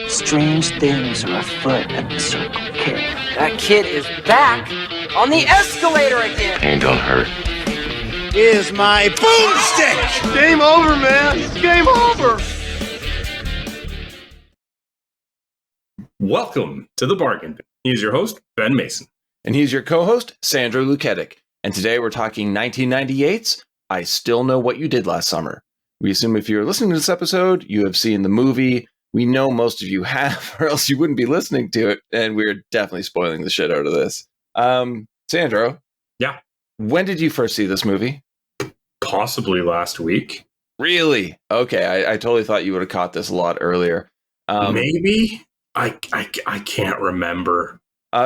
Strange things are afoot at the Circle K. That kid is back on the escalator again. Ain't gonna hurt. Is my boomstick! Game over, man. It's game over. Welcome to The Bargain Bin. He's your host, Ben Mason. And he's your co-host, Sandra Luketic. And today we're talking 1998's I Still Know What You Did Last Summer. We assume if you're listening to this episode, you have seen the movie. We know most of you have, or else you wouldn't be listening to it. And we're definitely spoiling the shit out of this. Sandro? Yeah? When did you first see this movie? Possibly last week. Really? Okay, I totally thought you would have caught this a lot earlier. Maybe? I can't remember.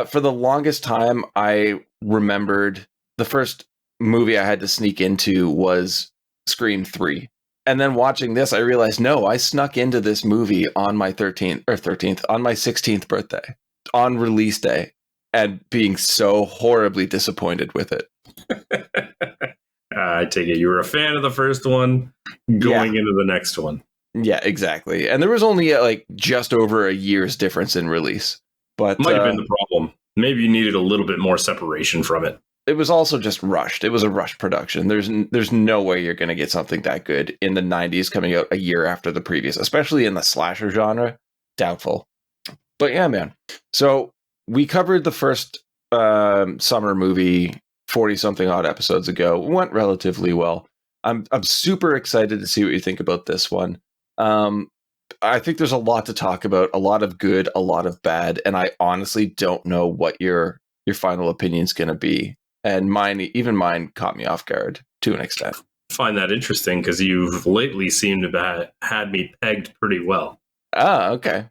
For the longest time, I remembered the first movie I had to sneak into was Scream 3. And then watching this, I realized, no, I snuck into this movie on my 16th birthday, on release day, and being so horribly disappointed with it. I take it you were a fan of the first one, going into the next one. Yeah, exactly. And there was only just over a year's difference in release. But might have been the problem. Maybe you needed a little bit more separation from it. It was also just rushed. It was a rushed production. There's no way you're going to get something that good in the 90s coming out a year after the previous, especially in the slasher genre. Doubtful. But yeah, man. So we covered the first summer movie 40-something odd episodes ago. It went relatively well. I'm super excited to see what you think about this one. I think there's a lot to talk about, a lot of good, a lot of bad, and I honestly don't know what your final opinion's going to be. And mine caught me off guard to an extent. I find that interesting because you've lately seemed to have had me pegged pretty well. Ah, okay.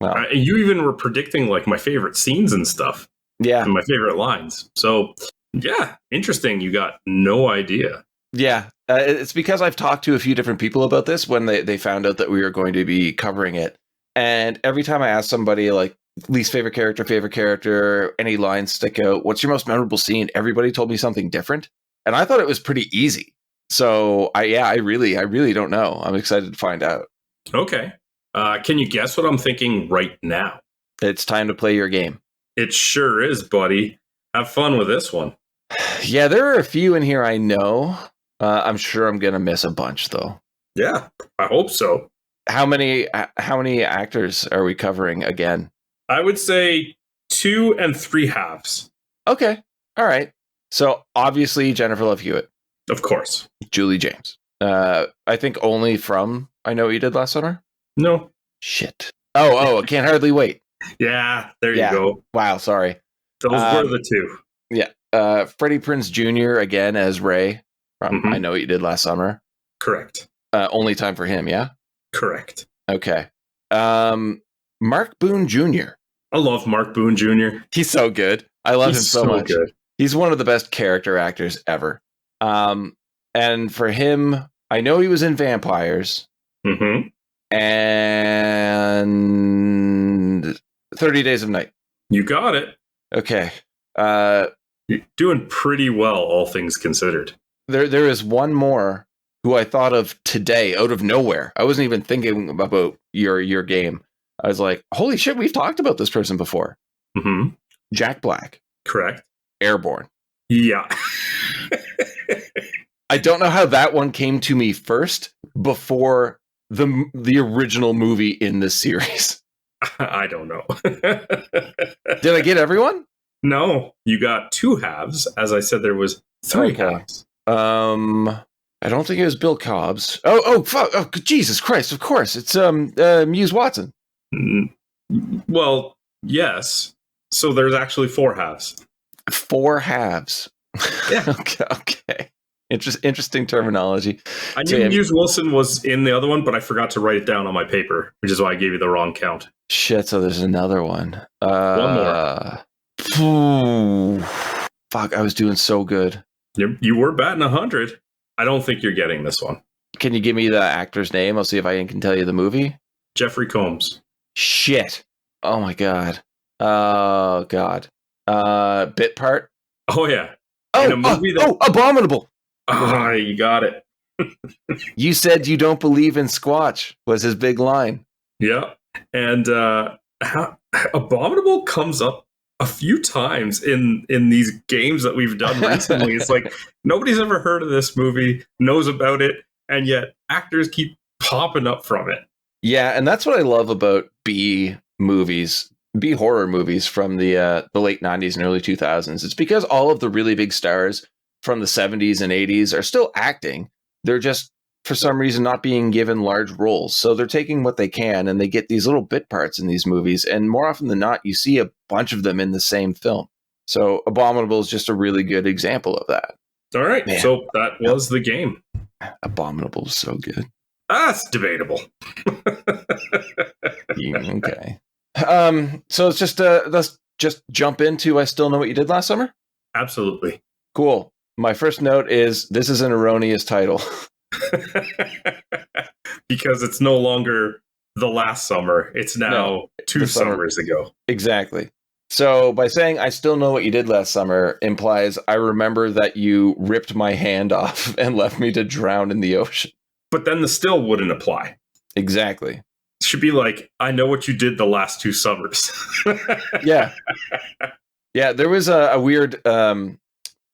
Well, you even were predicting like my favorite scenes and stuff. Yeah. And my favorite lines. So, yeah, interesting. You got no idea. Yeah. It's because I've talked to a few different people about this when they found out that we were going to be covering it. And every time I ask somebody like, least favorite character, any lines stick out, what's your most memorable scene? Everybody told me something different. And I thought it was pretty easy. So I really don't know. I'm excited to find out. Okay. Can you guess what I'm thinking right now? It's time to play your game. It sure is, buddy. Have fun with this one. Yeah, there are a few in here I know. I'm sure I'm going to miss a bunch though. Yeah, I hope so. How many actors are we covering again? I would say 2 3 halves. Okay. All right. So obviously Jennifer Love Hewitt. Of course. Julie James. I think only from I Know What You Did Last Summer? No. Shit. Oh, I Can't Hardly Wait. Yeah, there you go. Wow, sorry. Those were the two. Yeah. Freddie Prinze Jr. again as Ray from I Know What You Did Last Summer. Correct. Only time for him, yeah? Correct. Okay. Mark Boone Jr. I love Mark Boone Jr. He's so good. I love him so much. Good. He's one of the best character actors ever. And for him, I know he was in Vampires. Mm-hmm. And 30 Days of Night. You got it. Okay. You're doing pretty well, all things considered. There is one more who I thought of today out of nowhere. I wasn't even thinking about your game. I was like, holy shit, we've talked about this person before. Mm-hmm. Jack Black. Correct. Airborne. Yeah. I don't know how that one came to me first before the original movie in this series. I don't know. Did I get everyone? No, you got 2 halves. As I said, there was 3 halves. I don't think it was Bill Cobb's. Oh, fuck! Oh, Jesus Christ! Of course, it's Muse Watson. Well, yes. So there's actually 4 halves. 4 halves. Yeah. Okay. Interesting terminology. I knew Muse Wilson was in the other one, but I forgot to write it down on my paper, which is why I gave you the wrong count. Shit. So there's another one. One more. Fuck! I was doing so good. You were batting 100. I don't think you're getting this one. Can you give me the actor's name? I'll see if I can tell you the movie. Jeffrey Combs. Shit. Oh my god. Oh god. Bit part? Oh yeah. In a movie Abominable. Ah, you got it. You said you don't believe in Squatch was his big line. Yeah. And Abominable comes up a few times in these games that we've done recently. It's like nobody's ever heard of this movie, knows about it, and yet actors keep popping up from it. Yeah, and that's what I love about B horror movies from the late 90s and early 2000s. It's because all of the really big stars from the 70s and 80s are still acting. They're just, for some reason, not being given large roles. So they're taking what they can, and they get these little bit parts in these movies. And more often than not, you see a bunch of them in the same film. So Abominable is just a really good example of that. All right, Man. so that was the game. Abominable is so good. That's debatable. Okay. So let's just jump into I Still Know What You Did Last Summer? Absolutely. Cool. My first note is this is an erroneous title. Because it's no longer the last summer. It's now 2 summers ago. Exactly. So by saying I still know what you did last summer implies I remember that you ripped my hand off and left me to drown in the ocean. But then the still wouldn't apply. Exactly. It should be like, I know what you did the last 2 summers. Yeah. Yeah, there was a weird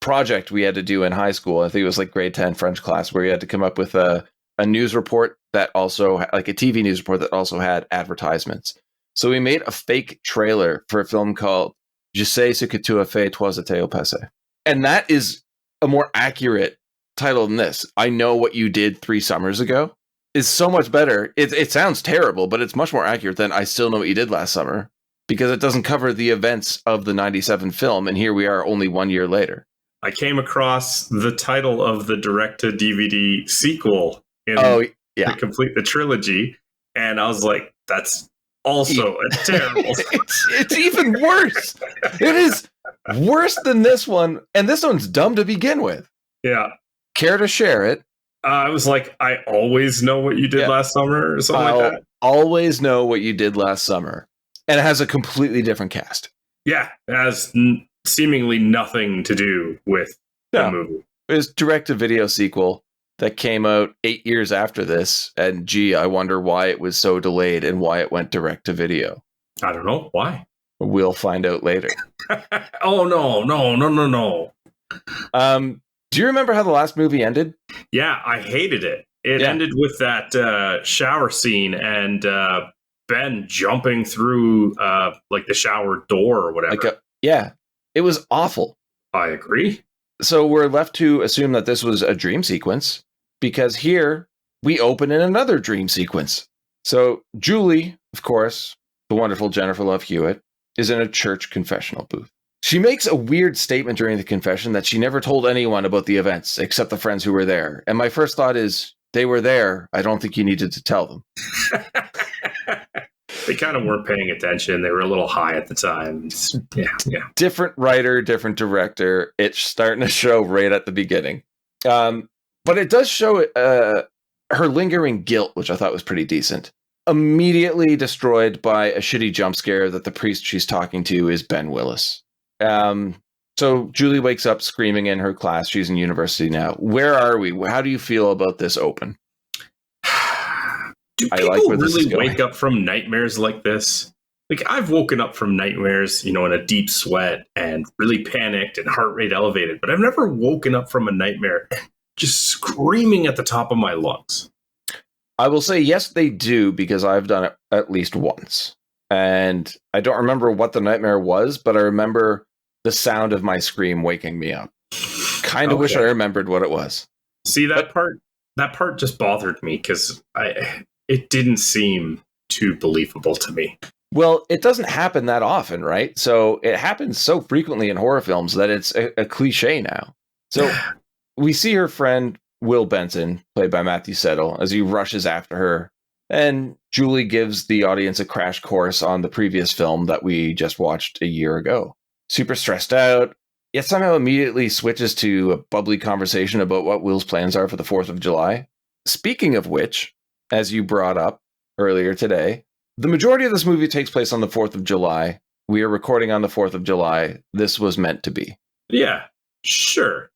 project we had to do in high school. I think it was like grade 10 French class, where you had to come up with a news report that also, like a TV news report that also had advertisements. So we made a fake trailer for a film called Je sais ce que tu as fait, toi c'était au passé. And that is a more accurate title than this. I know what you did 3 summers ago is so much better. It sounds terrible, but it's much more accurate than I still know what you did last summer, because it doesn't cover the events of the 97 film. And here we are only 1 year later. I came across the title of the direct-to-DVD sequel in to complete the trilogy, and I was like, that's also a terrible... it's even worse. It is worse than this one, and this one's dumb to begin with. Yeah. Care to share it? I was like, I always know what you did last summer, or something like that. Always know what you did last summer. And it has a completely different cast. Yeah, it has seemingly nothing to do with the movie. It was direct-to-video sequel that came out 8 years after this. And gee, I wonder why it was so delayed and why it went direct-to-video. I don't know. Why? We'll find out later. Oh, no. Do you remember how the last movie ended? Yeah, I hated it. It ended with that shower scene and Ben jumping through like the shower door or whatever. It was awful. I agree. So we're left to assume that this was a dream sequence, because here we open in another dream sequence. So Julie, of course, the wonderful Jennifer Love Hewitt, is in a church confessional booth. She makes a weird statement during the confession that she never told anyone about the events except the friends who were there. And my first thought is, they were there. I don't think you needed to tell them. They kind of weren't paying attention. They were a little high at the time. Yeah. Different writer, different director. It's starting to show right at the beginning. But it does show her lingering guilt, which I thought was pretty decent. Immediately destroyed by a shitty jump scare that the priest she's talking to is Ben Willis. So Julie wakes up screaming in her class. She's in university now. Where are we? How do you feel about this open? Do people really wake up from nightmares like this? Like, I've woken up from nightmares, in a deep sweat and really panicked and heart rate elevated, but I've never woken up from a nightmare just screaming at the top of my lungs. I will say, yes, they do, because I've done it at least once. And I don't remember what the nightmare was, but I remember the sound of my scream waking me up. Kind of wish I remembered what it was. See, that part just bothered me, because it didn't seem too believable to me. Well, it doesn't happen that often, right? So it happens so frequently in horror films that it's a cliche now. So we see her friend, Will Benson, played by Matthew Settle, as he rushes after her. And Julie gives the audience a crash course on the previous film that we just watched a year ago. Super stressed out, yet somehow immediately switches to a bubbly conversation about what Will's plans are for the 4th of July. Speaking of which, as you brought up earlier today, the majority of this movie takes place on the 4th of July. We are recording on the 4th of July. This was meant to be. Yeah, sure.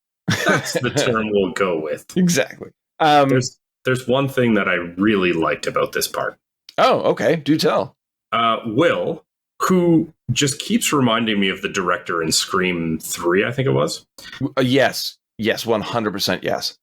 That's the term we'll go with. Exactly. There's one thing that I really liked about this part. Oh, okay. Do tell. Will, who just keeps reminding me of the director in Scream 3, I think it was. Yes, 100% yes.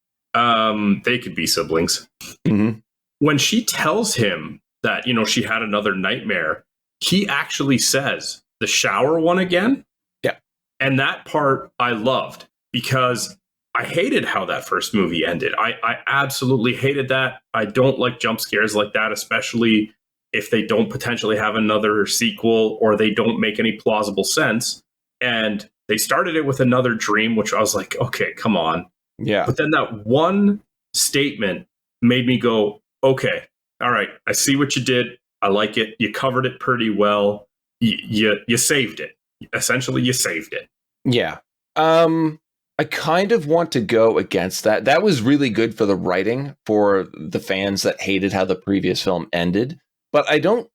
They could be siblings. Mm-hmm. When she tells him that, she had another nightmare, he actually says the shower one again. Yeah. And that part I loved because I hated how that first movie ended. I absolutely hated that. I don't like jump scares like that, especially if they don't potentially have another sequel or they don't make any plausible sense. And they started it with another dream, which I was like, okay, come on. Yeah. But then that one statement made me go, okay, all right, I see what you did. I like it. You covered it pretty well. You saved it. Essentially, you saved it. Yeah. I kind of want to go against that. That was really good for the writing for the fans that hated how the previous film ended. But I don't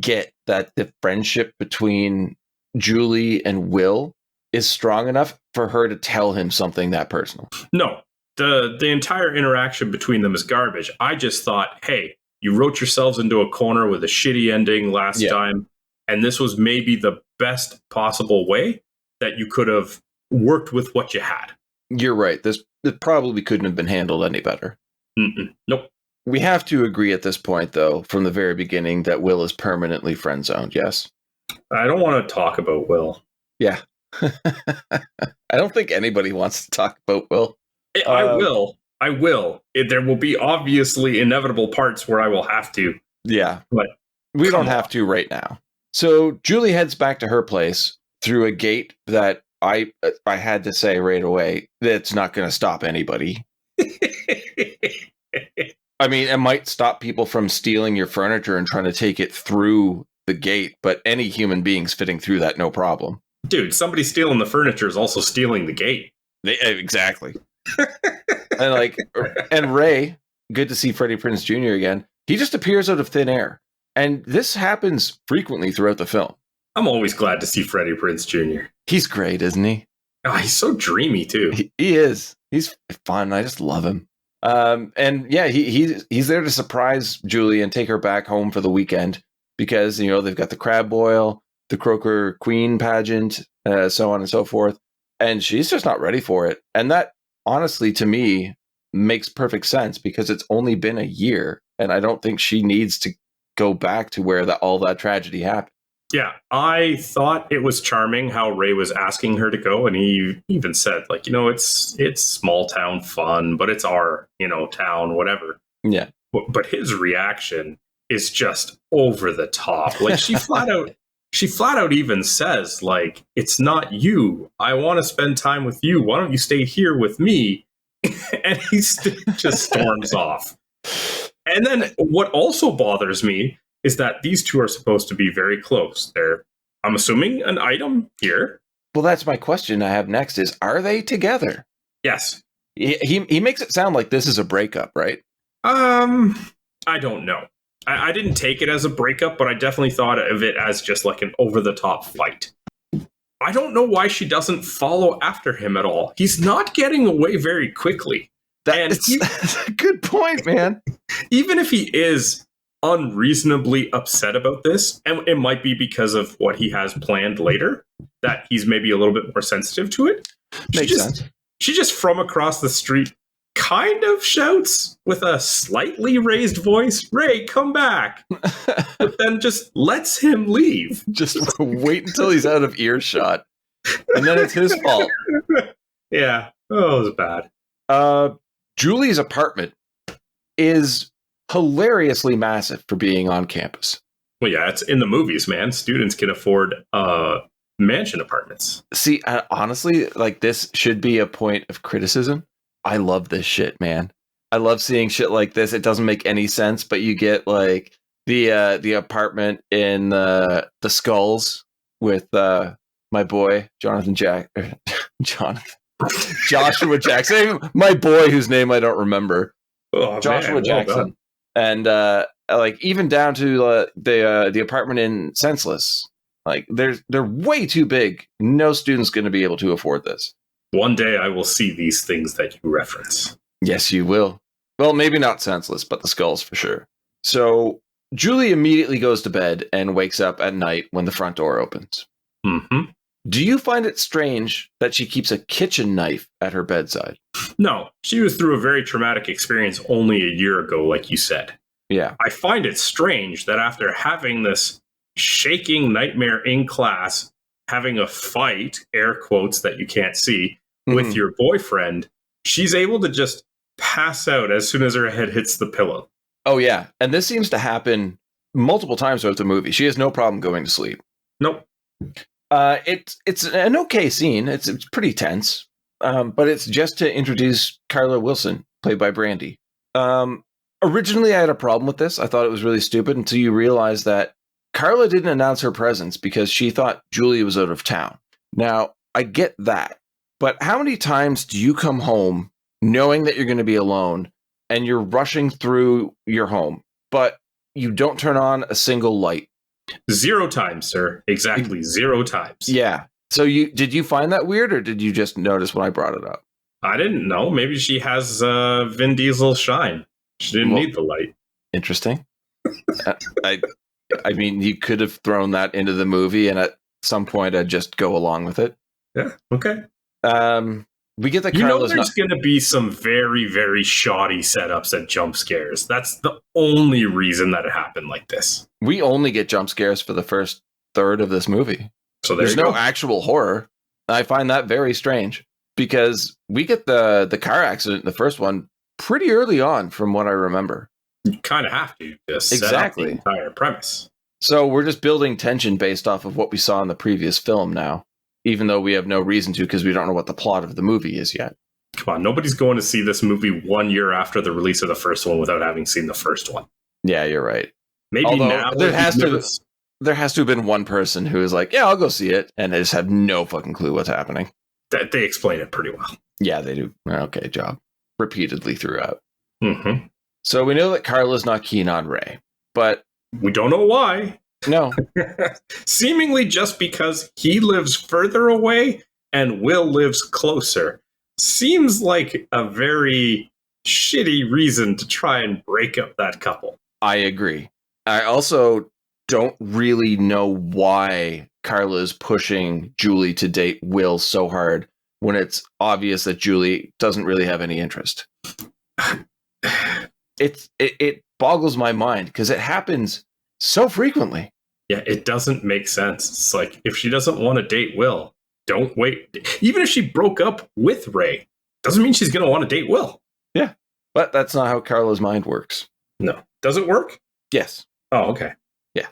get that the friendship between Julie and Will is strong enough for her to tell him something that personal. No, the entire interaction between them is garbage. I just thought, hey, you wrote yourselves into a corner with a shitty ending last time, and this was maybe the best possible way that you could have worked with what you had. You're right. It probably couldn't have been handled any better. Nope. We have to agree at this point, though, from the very beginning, that Will is permanently friend-zoned, yes? I don't want to talk about Will. Yeah. I don't think anybody wants to talk about Will. I will. There will be obviously inevitable parts where I will have to. Yeah. But we don't have to right now. So Julie heads back to her place through a gate that I had to say right away, that's not going to stop anybody. I mean, it might stop people from stealing your furniture and trying to take it through the gate, but any human beings fitting through that, no problem. Dude, somebody stealing the furniture is also stealing the gate. Exactly. and Ray, good to see Freddie Prinze Jr. again. He just appears out of thin air. And this happens frequently throughout the film. I'm always glad to see Freddie Prinze Jr. He's great, isn't he? Oh, he's so dreamy, too. He is. He's fun. I just love him. And yeah, he's there to surprise Julie and take her back home for the weekend because, they've got the crab boil, the Croaker Queen pageant, so on and so forth. And she's just not ready for it. And that, honestly, to me, makes perfect sense because it's only been a year. And I don't think she needs to go back to where all that tragedy happened. Yeah, I thought it was charming how Ray was asking her to go. And he even said, it's small town fun, but it's our, town, whatever. Yeah. But his reaction is just over the top. Like she flat out even says, it's not you. I want to spend time with you. Why don't you stay here with me? And he just storms off. And then what also bothers me is that these two are supposed to be very close. They're, I'm assuming, an item here. Well, that's my question I have next is, are they together? Yes. He makes it sound like this is a breakup, right? I don't know. I didn't take it as a breakup, but I definitely thought of it as just like an over-the-top fight. I don't know why she doesn't follow after him at all. He's not getting away very quickly. That's a good point, man. Even if he is unreasonably upset about this, and it might be because of what he has planned later, that he's maybe a little bit more sensitive to it. Makes sense. She just from across the street kind of shouts with a slightly raised voice, Ray, come back. But then just lets him leave. Just wait until he's out of earshot. And then it's his fault. Yeah. Oh, it was bad. Julie's apartment is hilariously massive for being on campus. Well, yeah, it's in the movies, man. Students can afford mansion apartments. See, honestly, this should be a point of criticism. I love this shit, man. I love seeing shit like this. It doesn't make any sense, but you get the apartment in the Skulls with my boy Joshua Jackson, my boy whose name I don't remember. Oh, Joshua man, Jackson, and even down to the apartment in Senseless. They're way too big. No student's going to be able to afford this. One day I will see these things that you reference. Yes, you will. Well, maybe not Senseless, but the Skulls for sure. So Julie immediately goes to bed and wakes up at night when the front door opens. Mm-hmm. Do you find it strange that she keeps a kitchen knife at her bedside? No, she was through a very traumatic experience only a year ago, like you said. Yeah. I find it strange that after having this shaking nightmare in class, having a fight, air quotes that you can't see, with your boyfriend, she's able to just pass out as soon as her head hits the pillow. Oh, yeah. And this seems to happen multiple times throughout the movie. She has no problem going to sleep. Nope. It's an okay scene. It's pretty tense, but it's just to introduce Carla Wilson, played by Brandy. Originally, I had a problem with this. I thought it was really stupid until you realize that Carla didn't announce her presence because she thought Julie was out of town. Now, I get that, but how many times do you come home knowing that you're going to be alone and you're rushing through your home, but you don't turn on a single light? 0 times, sir. Exactly 0 times. Yeah. So did you find that weird, or did you just notice when I brought it up? I didn't know. Maybe she has Vin Diesel shine. She didn't need the light. Interesting. I mean, you could have thrown that into the movie, and at some point, I'd just go along with it. Yeah. Okay. We get the there's going to be some very, very shoddy setups and jump scares. That's the only reason that it happened like this. We only get jump scares for the first third of this movie. So there's no actual horror. I find that very strange because we get the car accident in the first one pretty early on, from what I remember. You kind of have to set up the entire premise. So we're just building tension based off of what we saw in the previous film now, even though we have no reason to because we don't know what the plot of the movie is yet. Come on, nobody's going to see this movie 1 year after the release of the first one without having seen the first one. Yeah, you're right. Maybe now there has to have been one person who is like, yeah, I'll go see it, and they just have no fucking clue what's happening. They explain it pretty well. Yeah, they do. Okay, job. Repeatedly throughout. Mm-hmm. So we know that Carla's not keen on Ray, but we don't know why. No. Seemingly just because he lives further away and Will lives closer. Seems like a very shitty reason to try and break up that couple. I agree. I also don't really know why Carla is pushing Julie to date Will so hard when it's obvious that Julie doesn't really have any interest. It boggles my mind because it happens so frequently. Yeah, it doesn't make sense. It's like, if she doesn't want to date Will, don't wait. Even if she broke up with Ray, doesn't mean she's going to want to date Will. Yeah, but that's not how Carla's mind works. No. Does it work? Yes. Oh, okay. Yeah.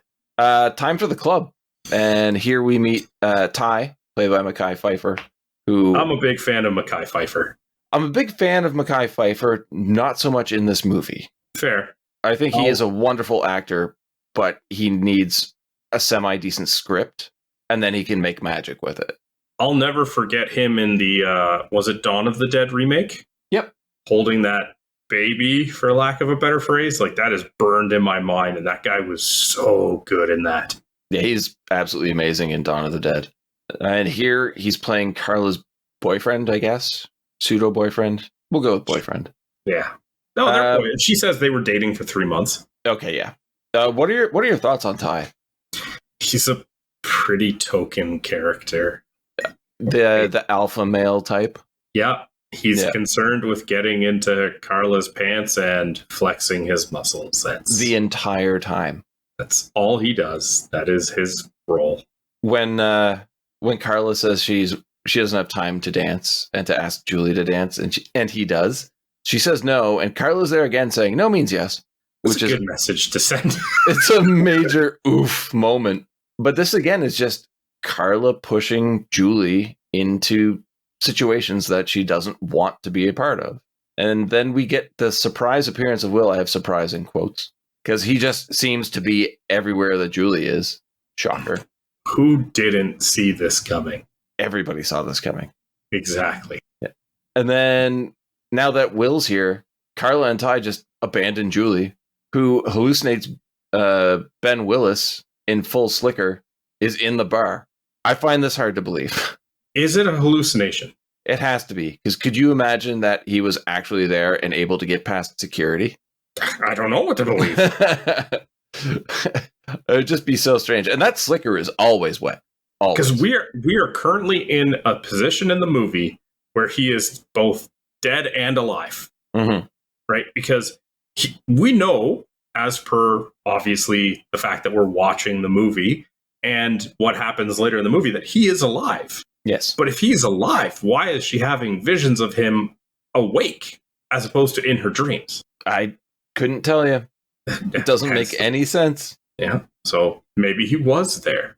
Time for the club. And here we meet Ty, played by Mekhi Phifer, who... I'm a big fan of Mekhi Phifer. I'm a big fan of Mekhi Phifer, not so much in this movie. Fair. I think he is a wonderful actor, but he needs a semi-decent script, and then he can make magic with it. I'll never forget him in the, was it Dawn of the Dead remake? Yep. Holding that baby, for lack of a better phrase. Like, that is burned in my mind, and that guy was so good in that. Yeah, he's absolutely amazing in Dawn of the Dead. And here, he's playing Carla's boyfriend, I guess. Pseudo-boyfriend. We'll go with boyfriend. Yeah. No, they're she says they were dating for 3 months. Okay, yeah. What are your thoughts on Ty? He's a pretty token character. The alpha male type? Yeah. He's concerned with getting into Carla's pants and flexing his muscles. That's the entire time. That's all he does. That is his role. When Carla says she doesn't have time to dance and to ask Julie to dance, and he does, she says no, and Carla's there again saying no means yes. Which is a good message to send. It's a major oof moment. But this again is just Carla pushing Julie into situations that she doesn't want to be a part of. And then we get the surprise appearance of Will. I have surprise in quotes because he just seems to be everywhere that Julie is. Shocker. Who didn't see this coming? Everybody saw this coming. Exactly. Yeah. And then now that Will's here, Carla and Ty just abandon Julie, who hallucinates Ben Willis in full slicker, is in the bar. I find this hard to believe. Is it a hallucination? It has to be, because could you imagine that he was actually there and able to get past security? I don't know what to believe. It would just be so strange. And that slicker is always wet. Because Always. we are currently in a position in the movie where he is both dead and alive, right? Because we know, as per obviously the fact that we're watching the movie and what happens later in the movie, that he is alive. Yes. But if he's alive, why is she having visions of him awake as opposed to in her dreams? I couldn't tell you. It doesn't make any sense. Yeah. So maybe he was there.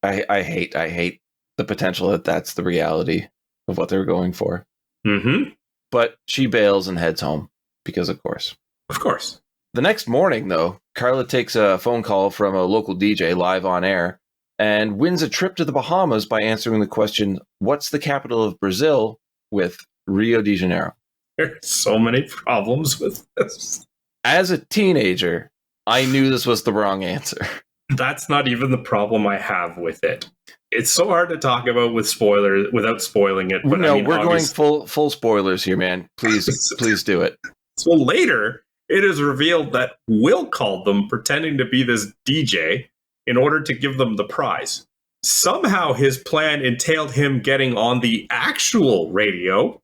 I hate the potential that that's the reality of what they're going for. Mm-hmm. But she bails and heads home because, of course. Of course. The next morning, though, Carla takes a phone call from a local DJ live on air and wins a trip to the Bahamas by answering the question, what's the capital of Brazil, with Rio de Janeiro? There's so many problems with this. As a teenager, I knew this was the wrong answer. That's not even the problem I have with it. It's so hard to talk about with spoilers without spoiling it. But No, I mean, we're going full spoilers here, man. Please do it. So later, it is revealed that Will called them pretending to be this DJ in order to give them the prize. Somehow his plan entailed him getting on the actual radio,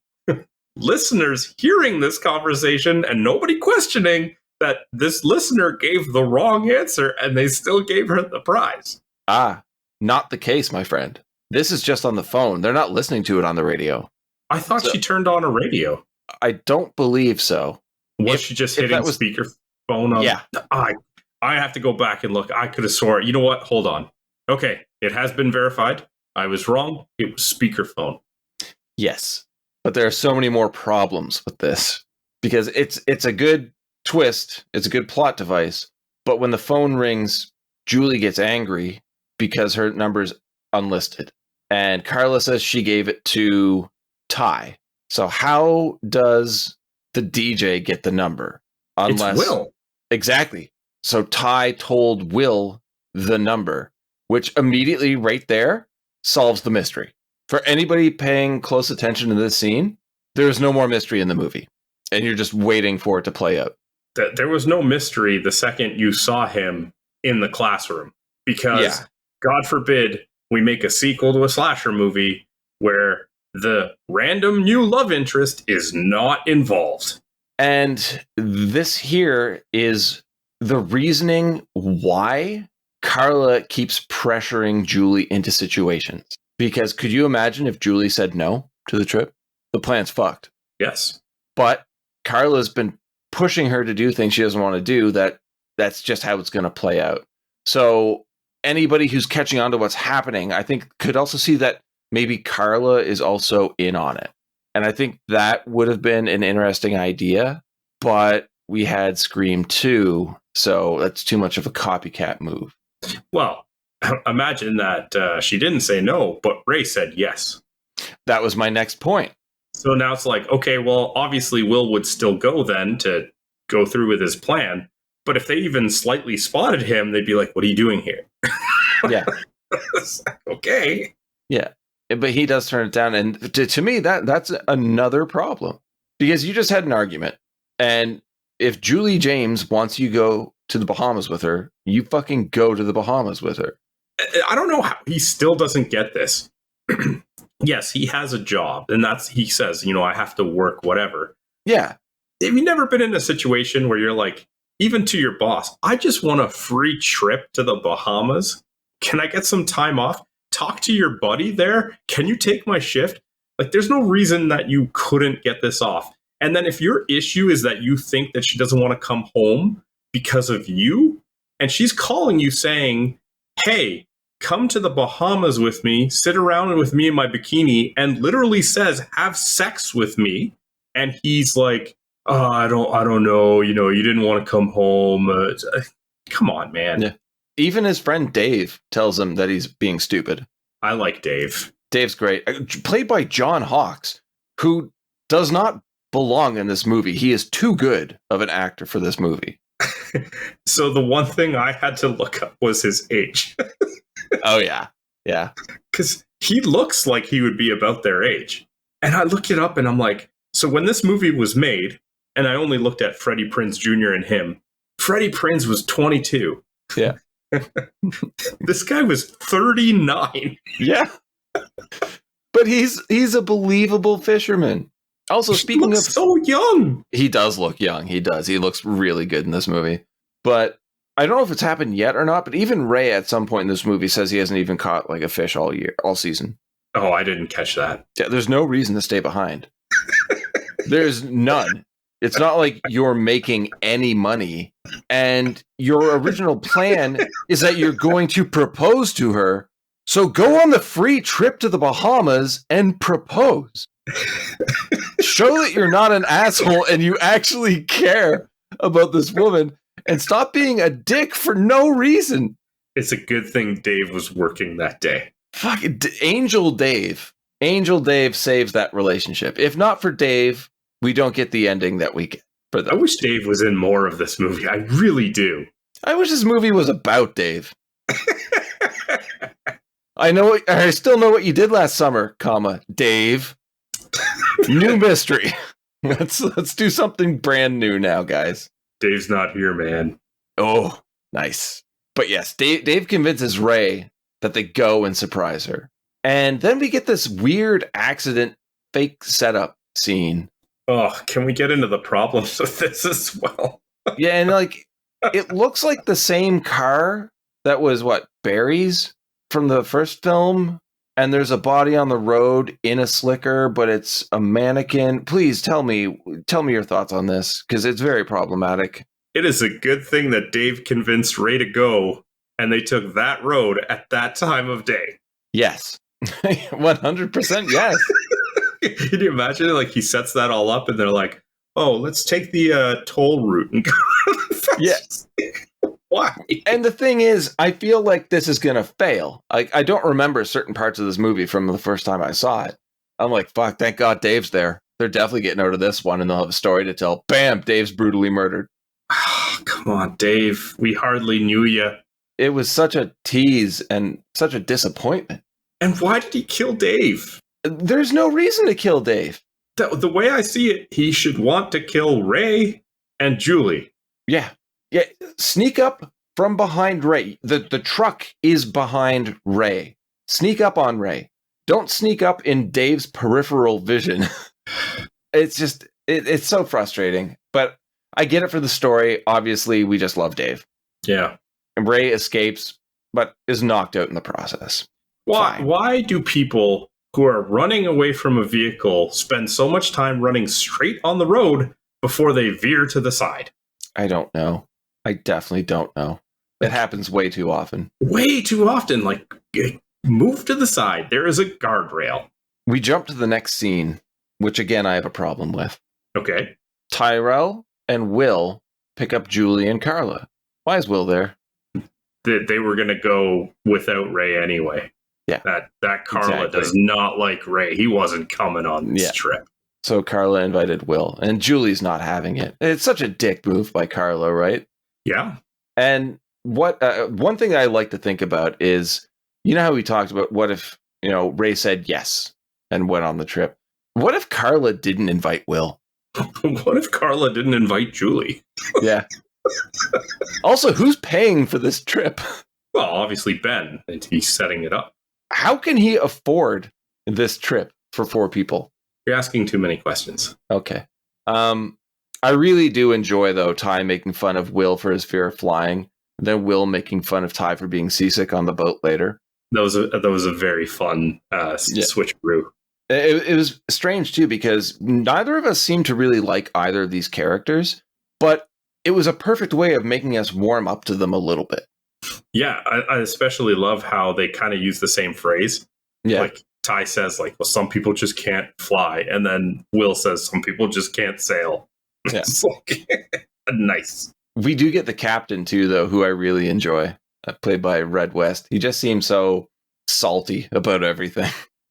listeners hearing this conversation and nobody questioning that this listener gave the wrong answer and they still gave her the prize. Not the case, my friend. This is just on the phone. They're not listening to it on the radio. I thought she turned on a radio. I don't believe so. Was she just hitting speakerphone on? Yeah. I have to go back and look. I could have swore. You know what? Hold on. Okay. It has been verified. I was wrong. It was speakerphone. Yes. But there are so many more problems with this because it's a good twist. It's a good plot device. But when the phone rings, Julie gets angry because her number's unlisted. And Carla says she gave it to Ty. So how does the DJ get the number? Unless it's Will. Exactly. So Ty told Will the number, which immediately right there solves the mystery. For anybody paying close attention to this scene, there's no more mystery in the movie. And you're just waiting for it to play out. There was no mystery the second you saw him in the classroom. Because, God forbid, we make a sequel to a slasher movie where the random new love interest is not involved. And this here is the reasoning why Carla keeps pressuring Julie into situations. Because could you imagine if Julie said no to the trip? The plan's fucked. Yes. But Carla's been pushing her to do things she doesn't want to do. That's just how it's going to play out. So anybody who's catching on to what's happening, I think, could also see that maybe Carla is also in on it. And I think that would have been an interesting idea, but we had Scream 2, so that's too much of a copycat move. Well, imagine that she didn't say no, but Ray said yes. That was my next point. So now it's like, okay, well, obviously Will would still go then to go through with his plan. But if they even slightly spotted him, they'd be like, what are you doing here? Yeah. Okay. Yeah. But he does turn it down. And to me, that's another problem. Because you just had an argument. And if Julie James wants you to go to the Bahamas with her, you fucking go to the Bahamas with her. I don't know how he still doesn't get this. Yes, he has a job. And he says, I have to work, whatever. Yeah. Have you never been in a situation where you're like, even to your boss, I just want a free trip to the Bahamas. Can I get some time off? Talk to your buddy there. Can you take my shift? Like, there's no reason that you couldn't get this off. And then if your issue is that you think that she doesn't want to come home because of you, and she's calling you saying, hey, come to the Bahamas with me, sit around with me in my bikini, and literally says, have sex with me. And he's like, oh, I don't know. You didn't want to come home. Come on, man. Yeah. Even his friend Dave tells him that he's being stupid. I like Dave. Dave's great. Played by John Hawkes, who does not belong in this movie. He is too good of an actor for this movie. So the one thing I had to look up was his age. Oh, yeah. Yeah. Because he looks like he would be about their age. And I looked it up and I'm like, so when this movie was made, and I only looked at Freddie Prinze Jr. and him, Freddie Prinze was 22. Yeah. This guy was 39. Yeah. But he's a believable fisherman. Also, speaking of, so young. he does look young. He does. He looks really good in this movie. But I don't know if it's happened yet or not, but even Ray at some point in this movie says he hasn't even caught like a fish all season. Oh, I didn't catch that. Yeah, there's no reason to stay behind. There's none. It's not like you're making any money, and your original plan is that you're going to propose to her. So go on the free trip to the Bahamas and propose. Show that you're not an asshole and you actually care about this woman, and stop being a dick for no reason. It's a good thing Dave was working that day. Fuck, Angel Dave. Angel Dave saves that relationship. If not for Dave, we don't get the ending that we get for them. I wish Dave was in more of this movie. I really do. I wish this movie was about Dave. I still know what you did last summer, Dave. New mystery. Let's do something brand new now, guys. Dave's not here, man. Oh, nice. But yes, Dave convinces Ray that they go and surprise her. And then we get this weird accident fake setup scene. Oh, can we get into the problems with this as well? Yeah, and like it looks like the same car that was Barry's from the first film, and there's a body on the road in a slicker, but it's a mannequin. Please tell me your thoughts on this, because it's very problematic. It is a good thing that Dave convinced Ray to go, and they took that road at that time of day. Yes. 100% yes. Can you imagine? Like, he sets that all up, and they're like, oh, let's take the toll route and go. Yes. Why? And the thing is, I feel like this is going to fail. I don't remember certain parts of this movie from the first time I saw it. I'm like, fuck, thank God Dave's there. They're definitely getting out of this one, and they'll have a story to tell. Bam, Dave's brutally murdered. Oh, come on, Dave. We hardly knew you. It was such a tease and such a disappointment. And why did he kill Dave? There's no reason to kill Dave. The way I see it, he should want to kill Ray and Julie. Yeah. Yeah, sneak up from behind Ray. The truck is behind Ray. Sneak up on Ray. Don't sneak up in Dave's peripheral vision. It's just, it's so frustrating. But I get it for the story. Obviously, we just love Dave. Yeah. And Ray escapes, but is knocked out in the process. Why do people who are running away from a vehicle spend so much time running straight on the road before they veer to the side? I don't know. I definitely don't know. It happens way too often. Way too often. Like, move to the side. There is a guardrail. We jump to the next scene, which again I have a problem with. Okay. Tyrell and Will pick up Julie and Carla. Why is Will there? They were going to go without Ray anyway. Yeah. That Carla does not like Ray. He wasn't coming on this trip. So Carla invited Will, and Julie's not having it. It's such a dick move by Carla, right? Yeah. And what one thing I like to think about is, you know how we talked about what if, Ray said yes and went on the trip. What if Carla didn't invite Will? What if Carla didn't invite Julie? Yeah. Also, who's paying for this trip? Well, obviously Ben, and he's setting it up. How can he afford this trip for 4 people? You're asking too many questions. Okay. I really do enjoy, though, Ty making fun of Will for his fear of flying, and then Will making fun of Ty for being seasick on the boat later. That was a very fun switcheroo. It was strange, too, because neither of us seemed to really like either of these characters, but it was a perfect way of making us warm up to them a little bit. Yeah, I especially love how they kind of use the same phrase. Yeah. Like, Ty says, like, well, some people just can't fly. And then Will says, some people just can't sail. Yeah. It's like, nice. We do get the captain, too, though, who I really enjoy. Played by Red West. He just seems so salty about everything.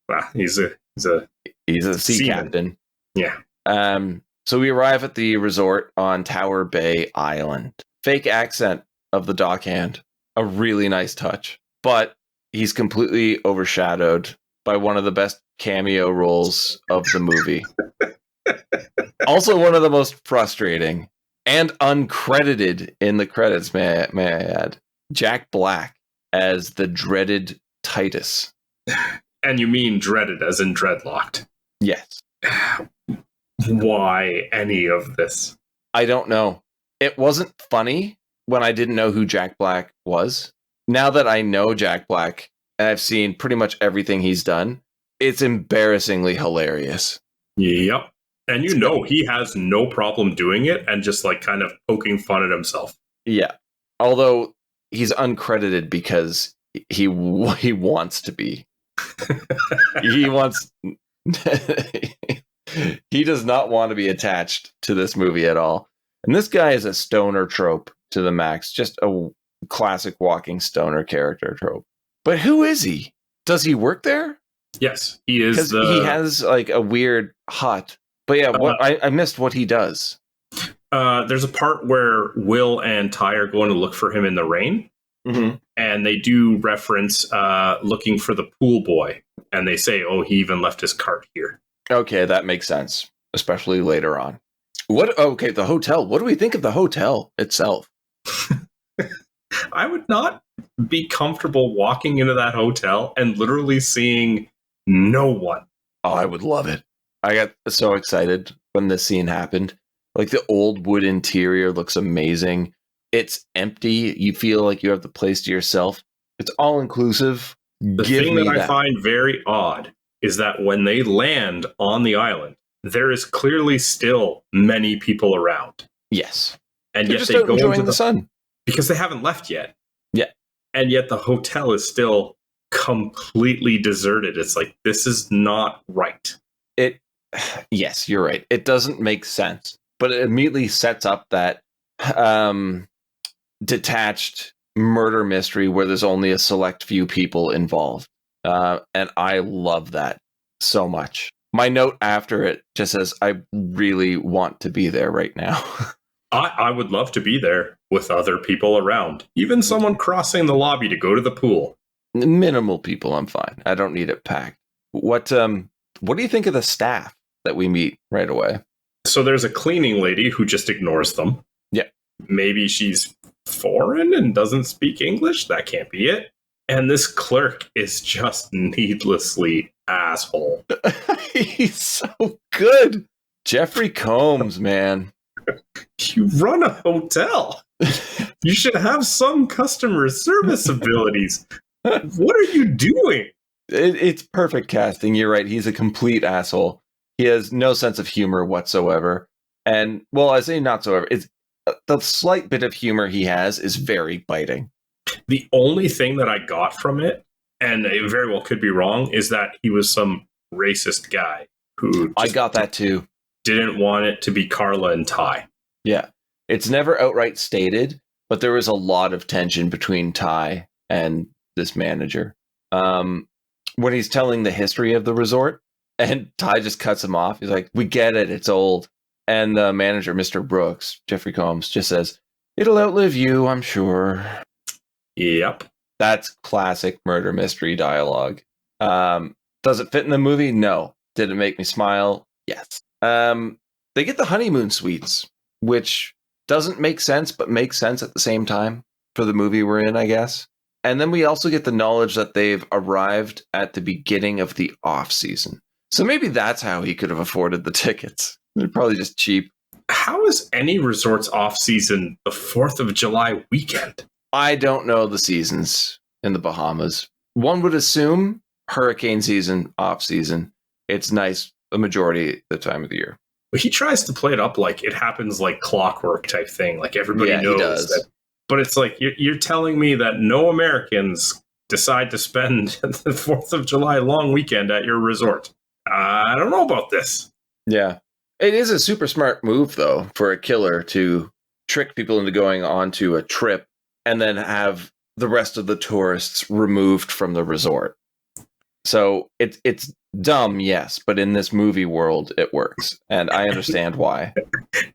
Wow, he's a sea seaman. captain. Yeah. So we arrive at the resort on Tower Bay Island. Fake accent of the dockhand. A really nice touch. But he's completely overshadowed by one of the best cameo roles of the movie. Also one of the most frustrating. And uncredited in the credits, may I add, Jack Black as the dreaded Titus. And you mean dreaded as in dreadlocked? Yes. Why any of this? I don't know. It wasn't funny when I didn't know who Jack Black was. Now that I know Jack Black and I've seen pretty much everything he's done, it's embarrassingly hilarious. Yep. And you know he has no problem doing it and just like kind of poking fun at himself. Yeah. Although he's uncredited because he wants to be. He wants... He does not want to be attached to this movie at all. And this guy is a stoner trope to the max. Just a classic walking stoner character trope. But who is he? Does he work there? Yes, he is. Because he has like a weird hut. But yeah, I missed what he does. There's a part where Will and Ty are going to look for him in the rain. Mm-hmm. And they do reference looking for the pool boy. And they say, oh, he even left his cart here. Okay, that makes sense. Especially later on. Okay, the hotel. What do we think of the hotel itself? I would not be comfortable walking into that hotel and literally seeing no one. Oh, I would love it. I got so excited when this scene happened. Like the old wood interior looks amazing. It's empty. You feel like you have the place to yourself. It's all inclusive. The thing that I find very odd is that when they land on the island, there is clearly still many people around. Yes. And they're yet just they go enjoying into the sun. Because they haven't left yet. Yeah. And yet the hotel is still completely deserted. It's like, this is not right. Yes, you're right. It doesn't make sense. But it immediately sets up that detached murder mystery where there's only a select few people involved. And I love that so much. My note after it just says, I really want to be there right now. I would love to be there with other people around. Even someone crossing the lobby to go to the pool. Minimal people, I'm fine. I don't need it packed. What do you think of the staff that we meet right away? So there's a cleaning lady who just ignores them. Yeah. Maybe she's foreign and doesn't speak English. That can't be it. And this clerk is just needlessly asshole. He's so good. Jeffrey Combs, man. You run a hotel. You should have some customer service abilities. What are you doing? It's perfect casting. You're right. He's a complete asshole. He has no sense of humor whatsoever. And, well, I say not so ever. It's the slight bit of humor he has is very biting. The only thing that I got from it, and it very well could be wrong, is that he was some racist guy who I got that too. Didn't want it to be Carla and Ty. Yeah. It's never outright stated, but there was a lot of tension between Ty and this manager. When he's telling the history of the resort, and Ty just cuts him off. He's like, we get it, it's old. And the manager, Mr. Brooks, Jeffrey Combs, just says, it'll outlive you, I'm sure. Yep. That's classic murder mystery dialogue. Does it fit in the movie? No. Did it make me smile? Yes. They get the honeymoon suites, which doesn't make sense, but makes sense at the same time for the movie we're in, I guess. And then we also get the knowledge that they've arrived at the beginning of the off season. So maybe that's how he could have afforded the tickets. They're probably just cheap. How is any resort's off season the 4th of July weekend? I don't know the seasons in the Bahamas. One would assume hurricane season, off season. It's nice the majority of the time of the year. But he tries to play it up like it happens like clockwork type thing. Like everybody knows that. But it's like you're telling me that no Americans decide to spend the 4th of July long weekend at your resort. I don't know about this. Yeah. It is a super smart move, though, for a killer to trick people into going onto a trip and then have the rest of the tourists removed from the resort. So it's dumb, yes, but in this movie world, it works. And I understand why.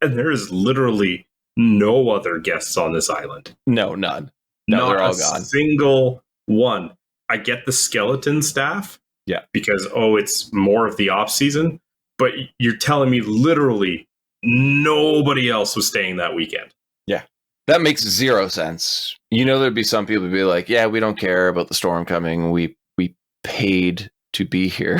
And there is literally no other guests on this island. No, none. No, they're all gone. Single one. I get the skeleton staff. Yeah. Because, it's more of the off season. But you're telling me literally nobody else was staying that weekend. Yeah. That makes zero sense. There'd be some people who'd be like, yeah, we don't care about the storm coming. We paid to be here.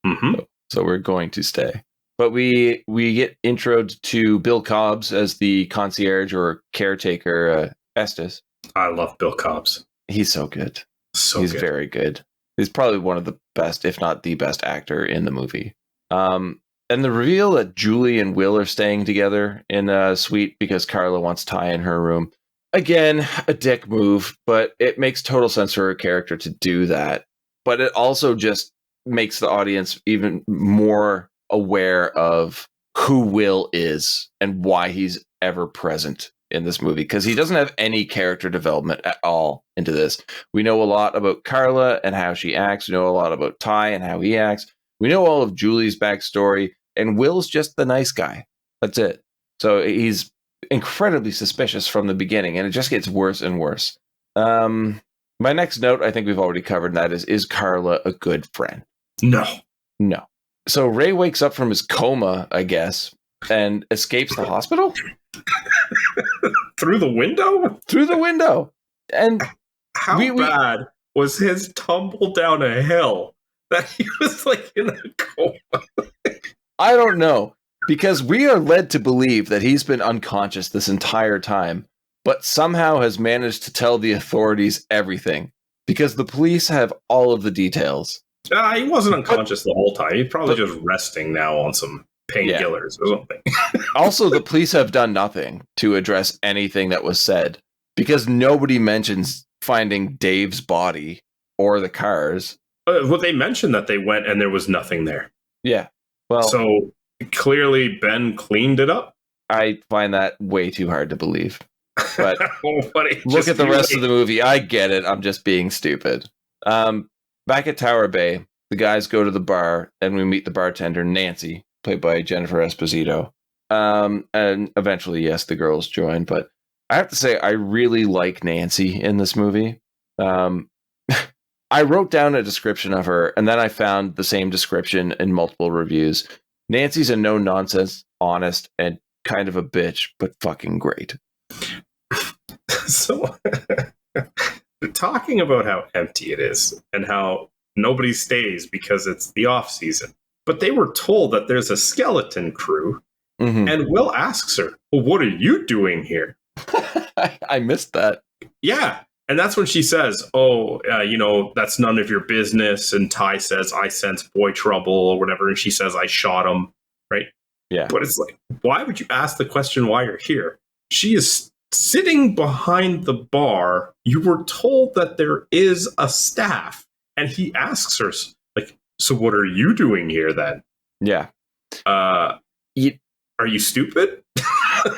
Mm-hmm. So we're going to stay. But we get introed to Bill Cobbs as the concierge or caretaker, Estes. I love Bill Cobbs. He's so good. He's good. Very good. He's probably one of the best, if not the best actor in the movie. And the reveal that Julie and Will are staying together in a suite because Carla wants Ty in her room. Again, a dick move, but it makes total sense for her character to do that. But it also just makes the audience even more aware of who Will is and why he's ever present in this movie, because he doesn't have any character development at all into this. We know a lot about Carla and how she acts. We know a lot about Ty and how he acts. We know all of Julie's backstory, and Will's just the nice guy. That's it. So he's incredibly suspicious from the beginning, and it just gets worse and worse. My next note, I think we've already covered, and that is Carla a good friend? No. So Ray wakes up from his coma, I guess, and escapes the hospital? Through the window? Through the window. And how bad was his tumble down a hill that he was like in a coma? I don't know, because we are led to believe that he's been unconscious this entire time, but somehow has managed to tell the authorities everything, because the police have all of the details. He wasn't unconscious the whole time. He's probably just resting now on some painkillers or something. Also, the police have done nothing to address anything that was said, because nobody mentions finding Dave's body or the cars. Well, they mentioned that they went and there was nothing there. Yeah. Well, so clearly Ben cleaned it up. I find that way too hard to believe. But Buddy, look at the rest of the movie. I get it. I'm just being stupid. Back at Tower Bay, the guys go to the bar, and we meet the bartender, Nancy, played by Jennifer Esposito. And eventually, yes, the girls join. But I have to say, I really like Nancy in this movie. I wrote down a description of her, and then I found the same description in multiple reviews. Nancy's a no-nonsense, honest, and kind of a bitch, but fucking great. So, talking about how empty it is and how nobody stays because it's the off season, but they were told that there's a skeleton crew, and Will asks her, well, what are you doing here? I missed that. Yeah. And that's when she says, that's none of your business. And Ty says, I sense boy trouble or whatever. And she says, I shot him. Right. Yeah. But it's like, why would you ask the question why you're here? She is sitting behind the bar. You were told that there is a staff. And he asks her, like, so what are you doing here then? Yeah. Are you stupid?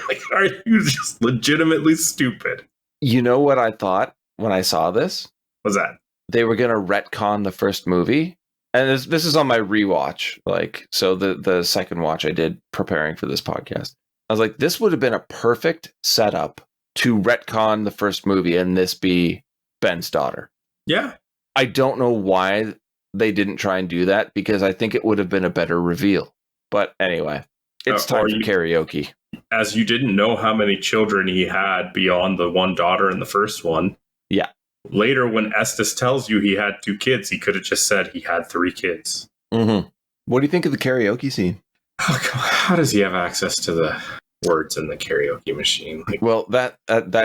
Like, are you just legitimately stupid? You know what I thought when I saw this? What's that? They were going to retcon the first movie. And this is on my rewatch. Like, so the second watch I did preparing for this podcast. I was like, this would have been a perfect setup to retcon the first movie and this be Ben's daughter. Yeah. I don't know why they didn't try and do that, because I think it would have been a better reveal. But anyway, it's time for karaoke. As you didn't know how many children he had beyond the one daughter in the first one. Yeah. Later, when Estes tells you he had 2 kids, he could have just said he had 3 kids. Mm-hmm. What do you think of the karaoke scene? Oh, how does he have access to the words in the karaoke machine? Like, well, that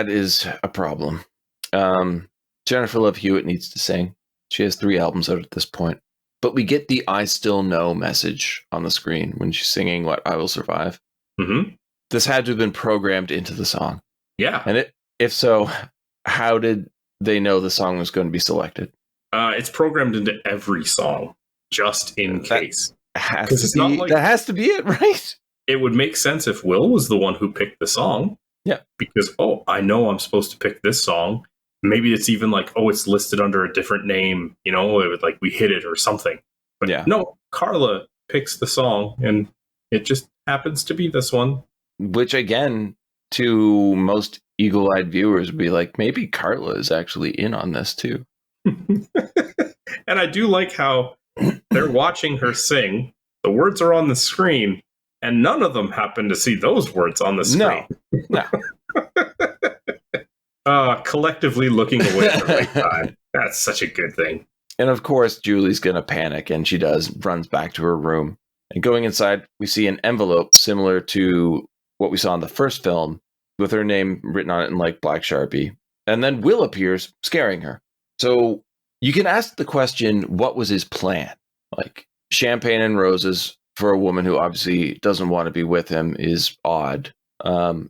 is a problem. Jennifer Love Hewitt needs to sing. She has 3 albums out at this point. But we get the I Still Know message on the screen when she's singing What I Will Survive. Mm-hmm. This had to have been programmed into the song. Yeah. And if so, how did they know the song was going to be selected? It's programmed into every song, just in case. That has to be it, right? It would make sense if Will was the one who picked the song. Yeah. Because, I know I'm supposed to pick this song. Maybe it's even like, it's listed under a different name, it would, like, we hit it or something. But no, Carla picks the song, and it just happens to be this one. Which, again, to most eagle-eyed viewers would be like, maybe Carla is actually in on this, too. And I do like how they're watching her sing. The words are on the screen, And none of them happen to see those words on the screen. No. Collectively looking away at the right time. That's such a good thing. And of course, Julie's going to panic, and she runs back to her room. And going inside, we see an envelope similar to what we saw in the first film, with her name written on it in like black Sharpie. And then Will appears, scaring her. So you can ask the question, what was his plan? Like, champagne and roses for a woman who obviously doesn't want to be with him is odd. And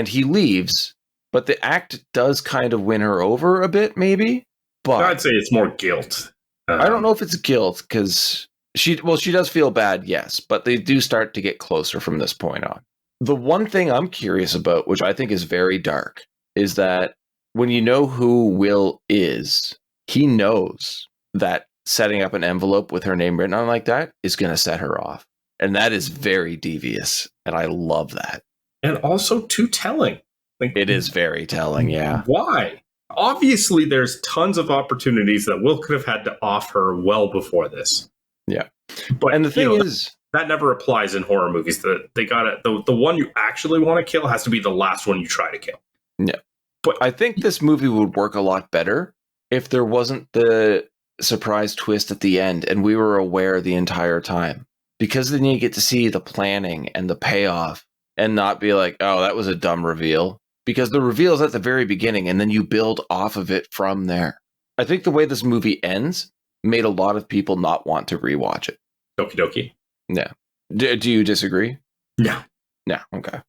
he leaves, but the act does kind of win her over a bit, maybe. But I'd say it's more guilt. I don't know if it's guilt, because she does feel bad, yes, but they do start to get closer from this point on. The one thing I'm curious about, which I think is very dark, is that when you know who Will is, he knows that setting up an envelope with her name written on like that is going to set her off. And that is very devious, and I love that. And also too telling. Like, it is very telling, yeah. Why? Obviously, there's tons of opportunities that Will could have had to off her well before this. Yeah. But and the thing is, that never applies in horror movies. They got the one you actually want to kill has to be the last one you try to kill. Yeah. But I think this movie would work a lot better if there wasn't the surprise twist at the end and we were aware the entire time. Because then you get to see the planning and the payoff and not be like, oh, that was a dumb reveal. Because the reveal is at the very beginning and then you build off of it from there. I think the way this movie ends made a lot of people not want to rewatch it. Okie dokie. Yeah. Do you disagree? No. No. Okay.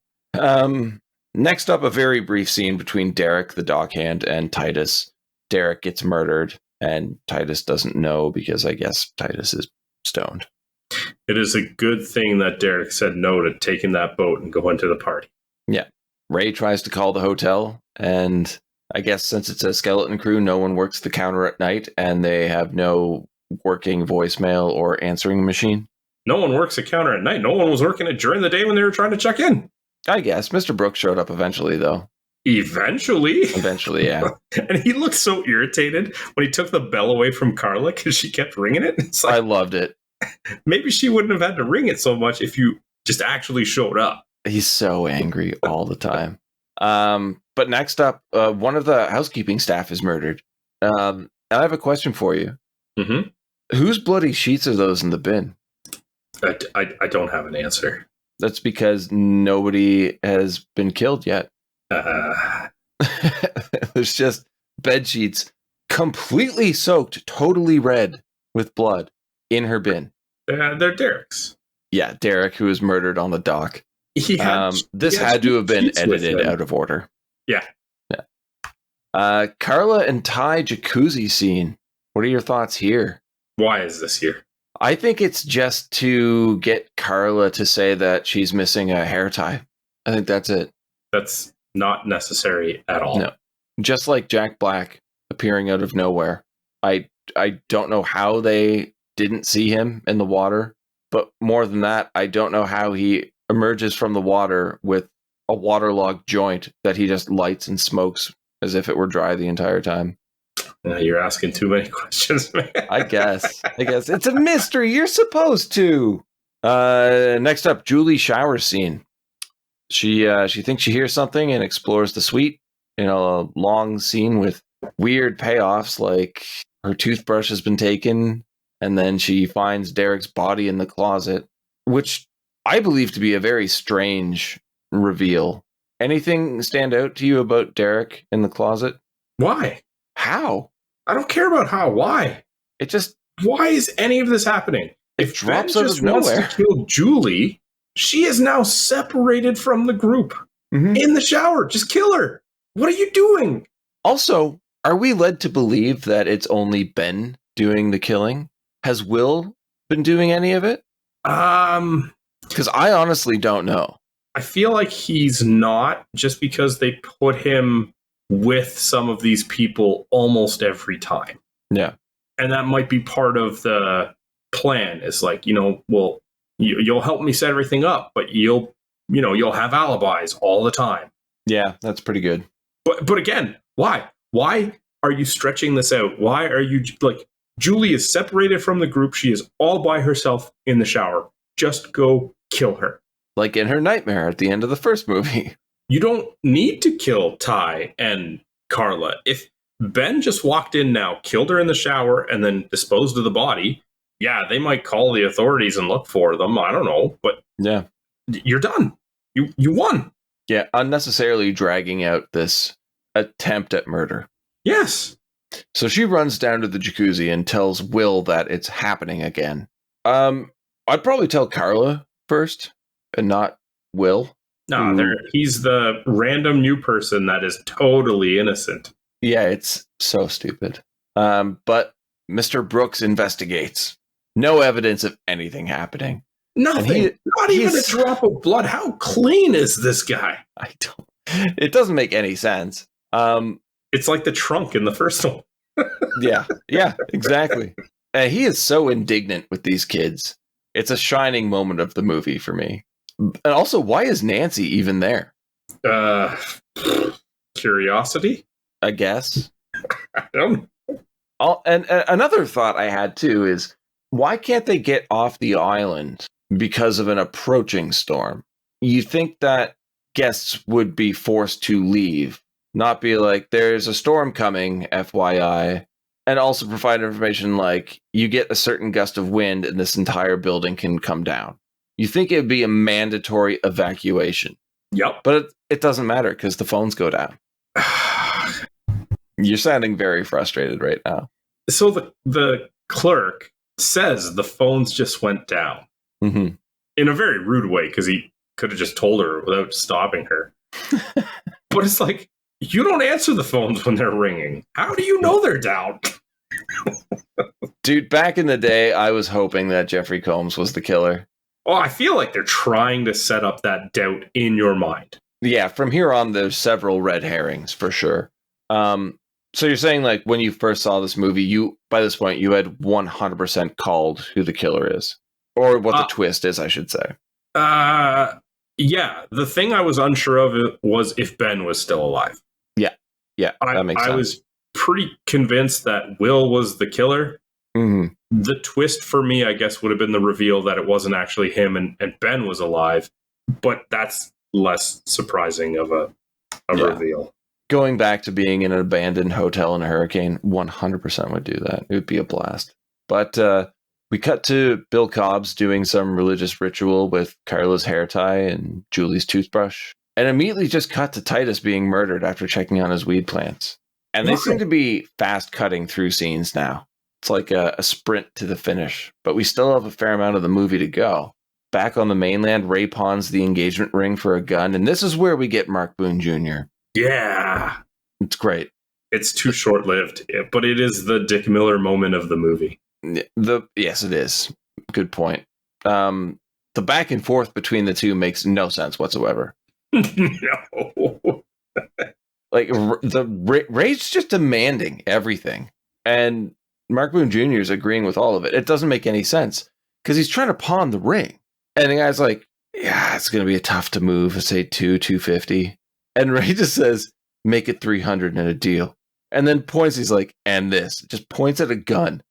Next up, a very brief scene between Derek, the dockhand, and Titus. Derek gets murdered and Titus doesn't know because I guess Titus is stoned. It is a good thing that Derek said no to taking that boat and going to the party. Yeah. Ray tries to call the hotel, and I guess since it's a skeleton crew, no one works the counter at night, and they have no working voicemail or answering machine. No one works the counter at night. No one was working it during the day when they were trying to check in. I guess. Mr. Brooks showed up eventually, though. Eventually, yeah. And he looked so irritated when he took the bell away from Carla because she kept ringing it. It's like, I loved it. Maybe she wouldn't have had to ring it so much if you just actually showed up. He's so angry all the time. But next up, one of the housekeeping staff is murdered. I have a question for you. Mm-hmm. Whose bloody sheets are those in the bin? I don't have an answer. That's because nobody has been killed yet. There's just bed sheets completely soaked, totally red with blood in her bin. They're Derek's. Yeah, Derek, who was murdered on the dock. This had to have been edited out of order. Yeah. Carla and Ty jacuzzi scene. What are your thoughts here? Why is this here? I think it's just to get Carla to say that she's missing a hair tie. I think that's it. That's not necessary at all. No. Just like Jack Black appearing out of nowhere. I don't know how they didn't see him in the water, but more than that, I don't know how he emerges from the water with a waterlogged joint that he just lights and smokes as if it were dry the entire time. You're asking too many questions, man. I guess it's a mystery. You're supposed to. Next up, Julie shower scene. She thinks she hears something and explores the suite in a long scene with weird payoffs, like her toothbrush has been taken, and then she finds Derek's body in the closet, which I believe to be a very strange reveal. Anything stand out to you about Derek in the closet? Why? How? I don't care about how. Why? Why is any of this happening? If Ben just wants to kill Julie, she is now separated from the group in the shower. Just kill her. What are you doing? Also, are we led to believe that it's only Ben doing the killing? Has Will been doing any of it? Because I honestly don't know. I feel like he's not, just because they put him with some of these people almost every time. Yeah. And that might be part of the plan. Is like, well, you'll help me set everything up, but you'll have alibis all the time. Yeah, that's pretty good. But again, why? Why are you stretching this out? Why are you like, Julie is separated from the group. She is all by herself in the shower. Just go kill her. like in her nightmare at the end of the first movie. You don't need to kill Ty and Carla. If Ben just walked in now, killed her in the shower, and then disposed of the body, yeah, they might call the authorities and look for them. I don't know, but Yeah. you're done. You won. Yeah, unnecessarily dragging out this attempt at murder. Yes. So she runs down to the jacuzzi and tells Will that it's happening again. I'd probably tell Carla first and not Will. No, he's the random new person that is totally innocent. Yeah, it's so stupid. But Mr. Brooks investigates. No evidence of anything happening. Nothing. Not even a drop of blood. How clean is this guy? I don't. It doesn't make any sense. It's like the trunk in the first one. Yeah, exactly. He is so indignant with these kids. It's a shining moment of the movie for me. And also, why is Nancy even there? Curiosity? I guess. I don't know. And another thought I had too is, why can't they get off the island because of an approaching storm? You think that guests would be forced to leave, not be like, there's a storm coming, FYI, and also provide information like, you get a certain gust of wind and this entire building can come down. You think it would be a mandatory evacuation. Yep. But it doesn't matter because the phones go down. You're sounding very frustrated right now. So the clerk says the phones just went down. Mm-hmm. In a very rude way, because he could have just told her without stopping her. But it's like, you don't answer the phones when they're ringing. How do you know they're down? Dude, back in the day, I was hoping that Jeffrey Combs was the killer. Oh, I feel like they're trying to set up that doubt in your mind. Yeah, from here on, there's several red herrings for sure. So you're saying, like, when you first saw this movie, by this point, you had 100% called who the killer is. Or what the twist is, I should say. Yeah. The thing I was unsure of was if Ben was still alive. Yeah, that makes sense. I was pretty convinced that Will was the killer. Mm-hmm. The twist for me, I guess, would have been the reveal that it wasn't actually him and Ben was alive. But that's less surprising of a reveal. Going back to being in an abandoned hotel in a hurricane, 100% would do that. It would be a blast. But we cut to Bill Cobbs doing some religious ritual with Carla's hair tie and Julie's toothbrush. And immediately just cut to Titus being murdered after checking on his weed plants. And they seem to be fast cutting through scenes now. It's like a sprint to the finish. But we still have a fair amount of the movie to go. Back on the mainland, Ray pawns the engagement ring for a gun. And this is where we get Mark Boone Jr. Yeah. It's great. It's too short-lived, but it is the Dick Miller moment of the movie. Yes, it is. Good point. The back and forth between the two makes no sense whatsoever. No. Like, Ray's just demanding everything. And Mark Boone Jr. is agreeing with all of it. It doesn't make any sense. Because he's trying to pawn the ring. And the guy's like, yeah, it's going to be tough to move. Say $250. And Ray just says, make it 300 in a deal. And then points, he's like, and this. Just points at a gun.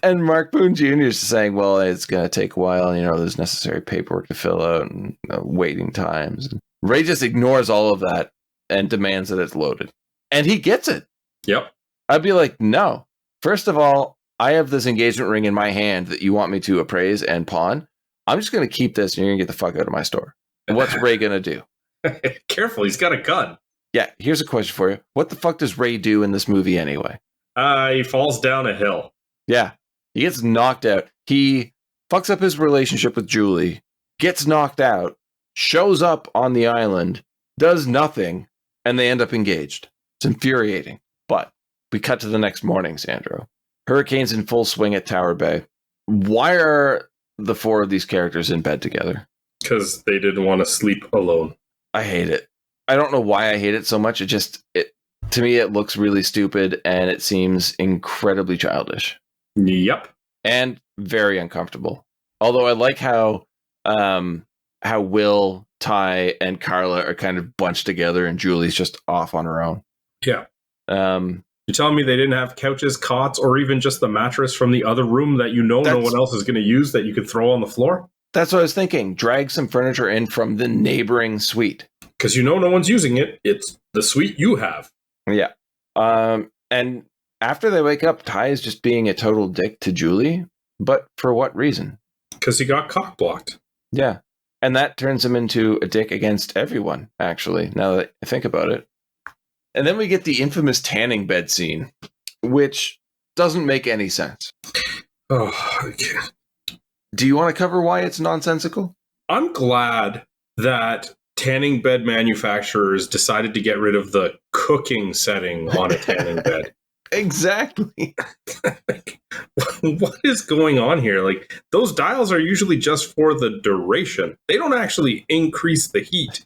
And Mark Boone Jr. is saying, well, it's going to take a while. There's necessary paperwork to fill out and waiting times. And Ray just ignores all of that and demands that it's loaded. And he gets it. Yep. I'd be like, no. First of all, I have this engagement ring in my hand that you want me to appraise and pawn. I'm just going to keep this and you're going to get the fuck out of my store. And what's Ray going to do? Careful, he's got a gun. Yeah, here's a question for you. What the fuck does Ray do in this movie anyway? He falls down a hill. Yeah, he gets knocked out. He fucks up his relationship with Julie, gets knocked out, shows up on the island, does nothing, and they end up engaged. It's infuriating. But we cut to the next morning, Sandro. Hurricane's in full swing at Tower Bay. Why are the four of these characters in bed together? Because they didn't want to sleep alone. I hate it. I don't know why I hate it so much. To me, it looks really stupid and it seems incredibly childish. Yep. And very uncomfortable. Although I like how Will, Ty, and Carla are kind of bunched together and Julie's just off on her own. Yeah. You're telling me they didn't have couches, cots, or even just the mattress from the other room that no one else is going to use that you could throw on the floor? That's what I was thinking. Drag some furniture in from the neighboring suite. Because no one's using it. It's the suite you have. Yeah. And after they wake up, Ty is just being a total dick to Julie. But for what reason? Because he got cock blocked. Yeah. And that turns him into a dick against everyone, actually, now that I think about it. And then we get the infamous tanning bed scene, which doesn't make any sense. Oh, okay. Do you want to cover why it's nonsensical? I'm glad that tanning bed manufacturers decided to get rid of the cooking setting on a tanning bed. Exactly. What is going on here? Like, those dials are usually just for the duration. They don't actually increase the heat.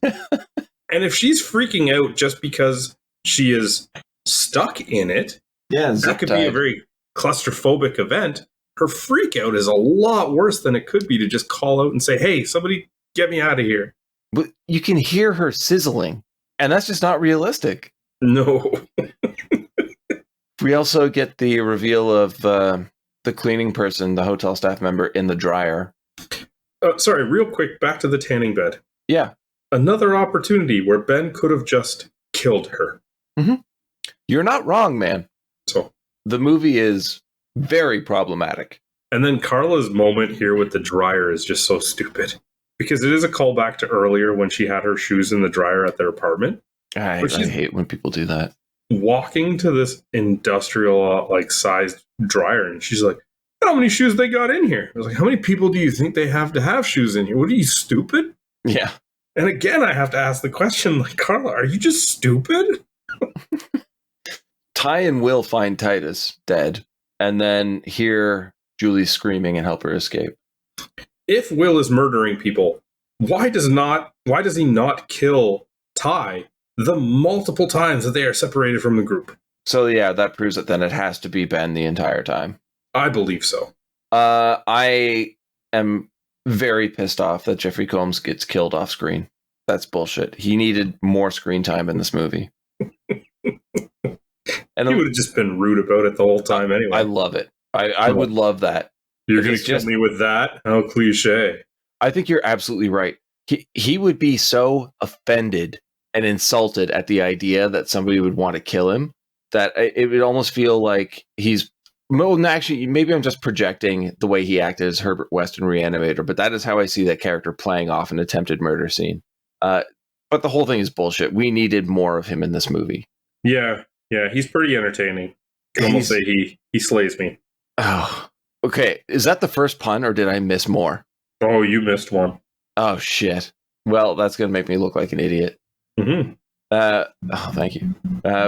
And if she's freaking out just because she is stuck in it, that could be a very claustrophobic event. Her freak out is a lot worse than it could be to just call out and say, hey, somebody get me out of here. But you can hear her sizzling, and that's just not realistic. No. We also get the reveal of the cleaning person, the hotel staff member, in the dryer. Sorry, real quick, back to the tanning bed. Yeah. Another opportunity where Ben could have just killed her. Mm-hmm. You're not wrong, man. So the movie is very problematic. And then Carla's moment here with the dryer is just so stupid. Because it is a callback to earlier when she had her shoes in the dryer at their apartment. I hate when people do that. Walking to this industrial sized dryer, and she's like, how many shoes they got in here? I was like, how many people do you think they have to have shoes in here? What are you, stupid? Yeah. And again, I have to ask the question, like, Carla, are you just stupid? Ty and Will find Titus dead, and then hear Julie screaming and help her escape. If Will is murdering people, why does he not kill Ty the multiple times that they are separated from the group? So yeah, that proves that then it has to be Ben the entire time. I believe so. I am very pissed off that Jeffrey Combs gets killed off screen. That's bullshit. He needed more screen time in this movie. And he would have just been rude about it the whole time anyway. I love it. I would love that. You're going to kill me with that? How cliche. I think you're absolutely right. He would be so offended and insulted at the idea that somebody would want to kill him that it would almost feel like he's... Well, actually, maybe I'm just projecting the way he acted as Herbert West in Reanimator, but that is how I see that character playing off an attempted murder scene. But the whole thing is bullshit. We needed more of him in this movie. Yeah, he's pretty entertaining. I almost say he slays me. Oh, okay. Is that the first pun, or did I miss more? Oh, you missed one. Oh, shit. Well, that's going to make me look like an idiot. Mm-hmm. Thank you.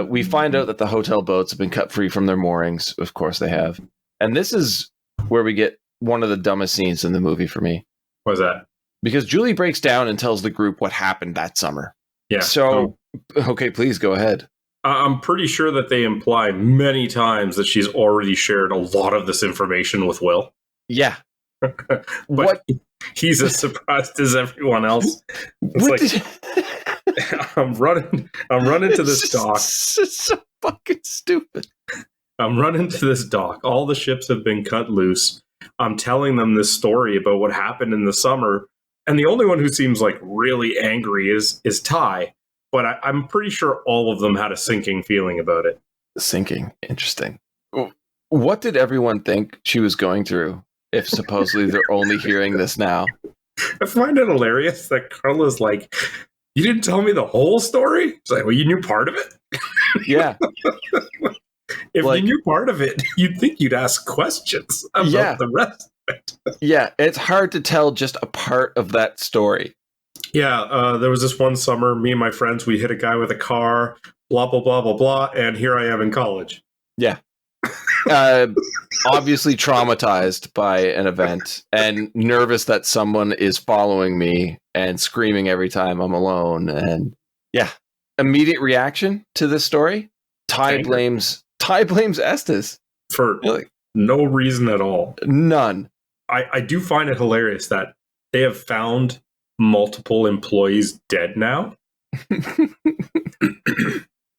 We find out that the hotel boats have been cut free from their moorings. Of course they have. And this is where we get one of the dumbest scenes in the movie for me. What's that? Because Julie breaks down and tells the group what happened that summer. Yeah. So, okay, please go ahead. I'm pretty sure that they imply many times that she's already shared a lot of this information with Will. Yeah. But what? He's as surprised as everyone else. I'm running to this dock. It's so fucking stupid. I'm running to this dock. All the ships have been cut loose. I'm telling them this story about what happened in the summer. And the only one who seems like really angry is Ty. But I'm pretty sure all of them had a sinking feeling about it. Sinking. Interesting. What did everyone think she was going through if supposedly they're only hearing this now? I find it hilarious that Carla's like, you didn't tell me the whole story? It's like, well, you knew part of it? Yeah. If you knew part of it, you'd think you'd ask questions about the rest of it. Yeah, it's hard to tell just a part of that story. Yeah, there was this one summer, me and my friends, we hit a guy with a car, blah, blah, blah, blah, blah, and here I am in college. Yeah. Obviously traumatized by an event and nervous that someone is following me and screaming every time I'm alone. And yeah, immediate reaction to this story. Ty blames Estes for no reason at all. None. I do find it hilarious that they have found multiple employees dead now.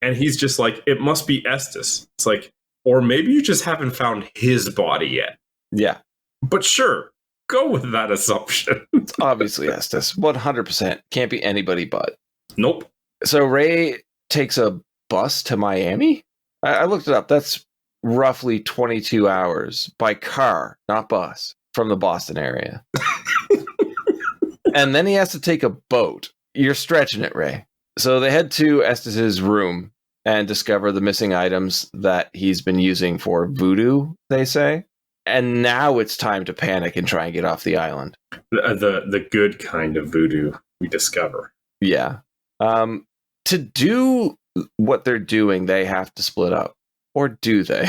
And he's just like, it must be Estes. It's like, or maybe you just haven't found his body yet. Yeah. But sure, go with that assumption. It's obviously Estes. 100%. Can't be anybody but. Nope. So Ray takes a bus to Miami? I looked it up. That's roughly 22 hours by car, not bus, from the Boston area. And then he has to take a boat. You're stretching it, Ray. So they head to Estes' room and discover the missing items that he's been using for voodoo, they say. And now it's time to panic and try and get off the island. The good kind of voodoo, we discover. Yeah. To do what they're doing, they have to split up. Or do they?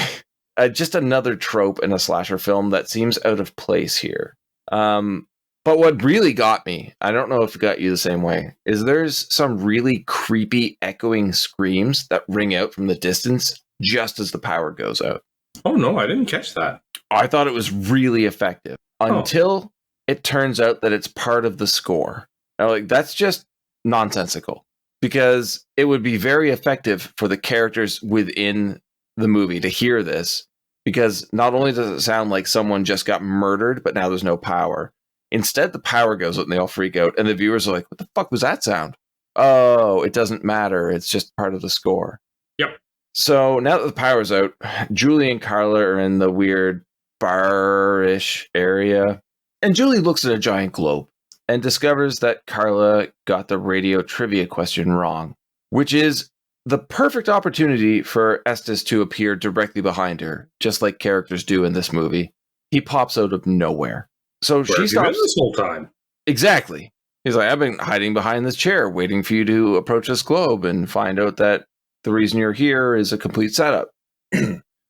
Just another trope in a slasher film that seems out of place here. But what really got me, I don't know if it got you the same way, is there's some really creepy echoing screams that ring out from the distance just as the power goes out. Oh no, I didn't catch that. I thought it was really effective until it turns out that it's part of the score. Now, like, that's just nonsensical, because it would be very effective for the characters within the movie to hear this, because not only does it sound like someone just got murdered, but now there's no power. Instead, the power goes out and they all freak out, and the viewers are like, what the fuck was that sound? Oh, it doesn't matter. It's just part of the score. Yep. So now that the power's out, Julie and Carla are in the weird bar-ish area, and Julie looks at a giant globe and discovers that Carla got the radio trivia question wrong, which is the perfect opportunity for Estes to appear directly behind her, just like characters do in this movie. He pops out of nowhere. So she stops this whole time. Exactly. He's like, I've been hiding behind this chair, waiting for you to approach this globe and find out that the reason you're here is a complete setup.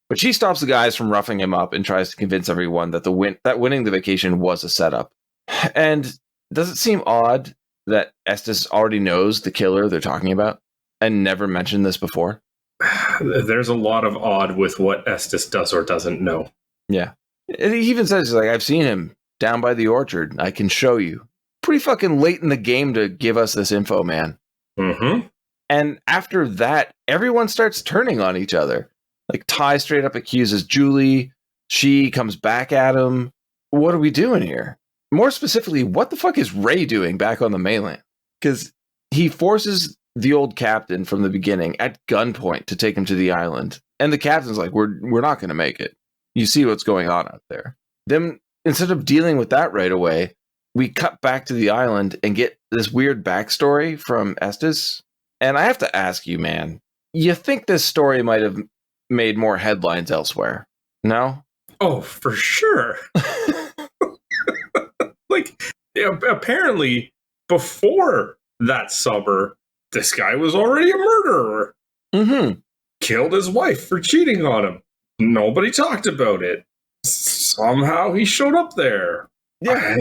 But she stops the guys from roughing him up and tries to convince everyone that that winning the vacation was a setup. And does it seem odd that Estes already knows the killer they're talking about and never mentioned this before? There's a lot of odd with what Estes does or doesn't know. Yeah. And he even says, like, I've seen him down by the orchard. I can show you. Pretty fucking late in the game to give us this info, man. Mm-hmm. And after that, everyone starts turning on each other. Like, Ty straight up accuses Julie. She comes back at him. What are we doing here? More specifically, what the fuck is Ray doing back on the mainland? Because he forces the old captain from the beginning at gunpoint to take him to the island. And the captain's like, we're not going to make it. You see what's going on out there. Then, instead of dealing with that right away, we cut back to the island and get this weird backstory from Estes. And I have to ask you, man, you think this story might have made more headlines elsewhere? No? Oh, for sure. Like, apparently, before that summer, this guy was already a murderer. Mm-hmm. Killed his wife for cheating on him. Nobody talked about it. Somehow he showed up there. Yeah.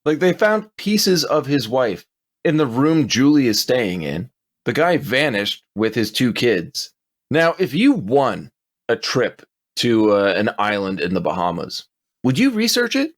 Like, they found pieces of his wife in the room Julie is staying in. The guy vanished with his 2 kids. Now, if you won a trip to an island in the Bahamas, would you research it?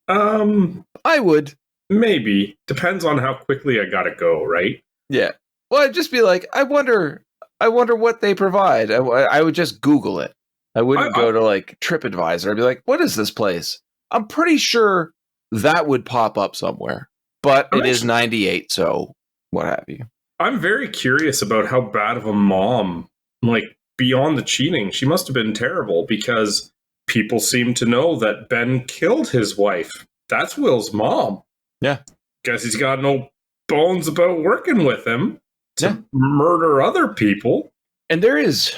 I would. Maybe. Depends on how quickly I gotta go, right? Yeah. Well, I'd just be like, I wonder what they provide. I would just Google it. I wouldn't go to, like, TripAdvisor. I'd be like, what is this place? I'm pretty sure that would pop up somewhere. But it is 98, so what have you. I'm very curious about how bad of a mom, like, beyond the cheating, she must have been terrible, because people seem to know that Ben killed his wife. That's Will's mom. Yeah. Guess he's got no bones about working with him to murder other people. And there is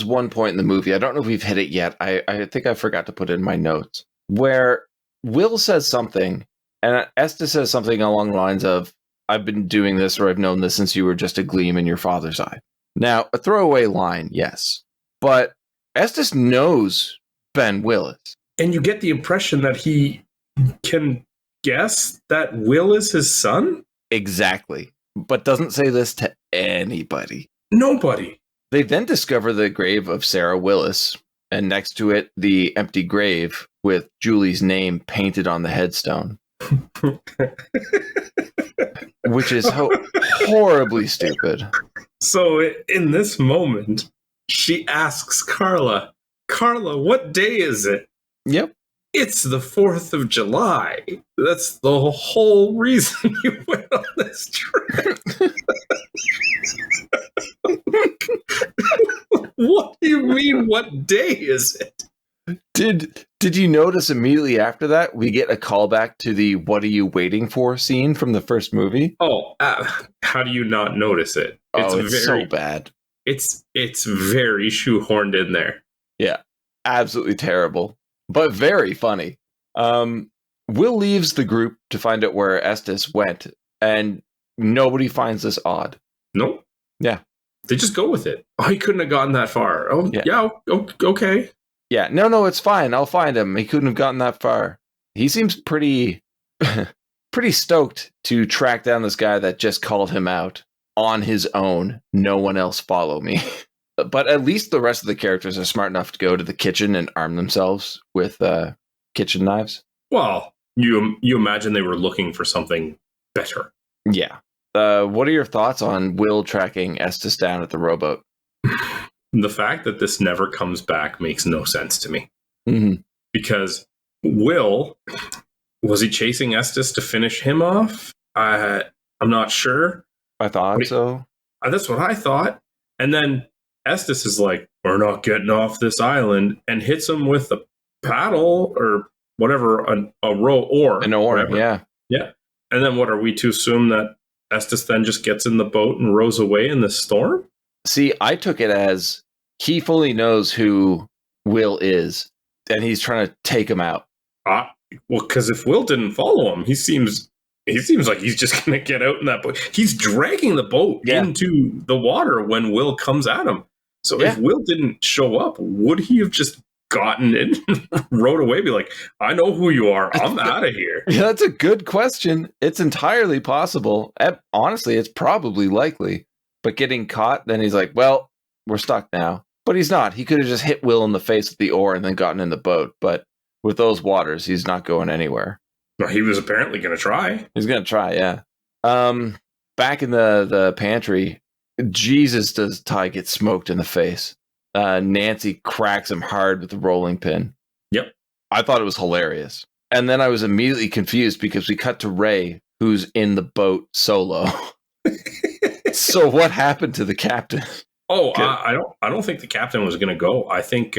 one point in the movie, I don't know if we've hit it yet, I think I forgot to put it in my notes, where Will says something, and Estes says something along the lines of, I've been doing this, or I've known this since you were just a gleam in your father's eye. Now, a throwaway line, yes. But Estes knows Ben Willis. And you get the impression that he can guess that Will is his son? Exactly. But doesn't say this to anybody. Nobody. They then discover the grave of Sarah Willis, and next to it, the empty grave with Julie's name painted on the headstone. Which is horribly stupid. So in this moment, she asks Carla, what day is it? Yep. It's the 4th of July. That's the whole reason you went on this trip. What do you mean? What day is it? Did you notice immediately after that we get a callback to the "What are you waiting for" scene from the first movie? Oh, how do you not notice it? It's so bad. It's very shoehorned in there. Yeah, absolutely terrible, but very funny. Will leaves the group to find out where Estes went, and nobody finds this odd. Nope. Yeah. They just go with it. Oh, he couldn't have gotten that far. Oh, yeah okay. Yeah, no, it's fine. I'll find him. He couldn't have gotten that far. He seems pretty stoked to track down this guy that just called him out on his own. No one else follow me. But at least the rest of the characters are smart enough to go to the kitchen and arm themselves with kitchen knives. Well, you imagine they were looking for something better. Yeah. What are your thoughts on Will tracking Estes down at the rowboat? The fact that this never comes back makes no sense to me. Mm-hmm. Because Will, was he chasing Estes to finish him off? I'm not sure. I thought so. That's what I thought. And then Estes is like, we're not getting off this island, and hits him with a paddle or whatever, a row or an oar. Whatever. Yeah. Yeah. And then what, are we to assume that Estes then just gets in the boat and rows away in the storm? See, I took it as he fully knows who Will is, and he's trying to take him out. Well, because if Will didn't follow him, he seems like he's just going to get out in that boat. He's dragging the boat into the water when Will comes at him. So if Will didn't show up, would he have just gotten in and rowed away? Be like, I know who you are. I'm out of here. Yeah, that's a good question. It's entirely possible. Honestly, it's probably likely. But getting caught, then he's like, well, we're stuck now. But he's not. He could have just hit Will in the face with the oar and then gotten in the boat. But with those waters, he's not going anywhere. Well, he was apparently going to try. He's going to try, yeah. Back in the pantry, Jesus does Ty get smoked in the face. Nancy cracks him hard with the rolling pin. Yep. I thought it was hilarious. And then I was immediately confused because we cut to Ray, who's in the boat solo. So what happened to the captain? Oh, I don't think the captain was going to go. I think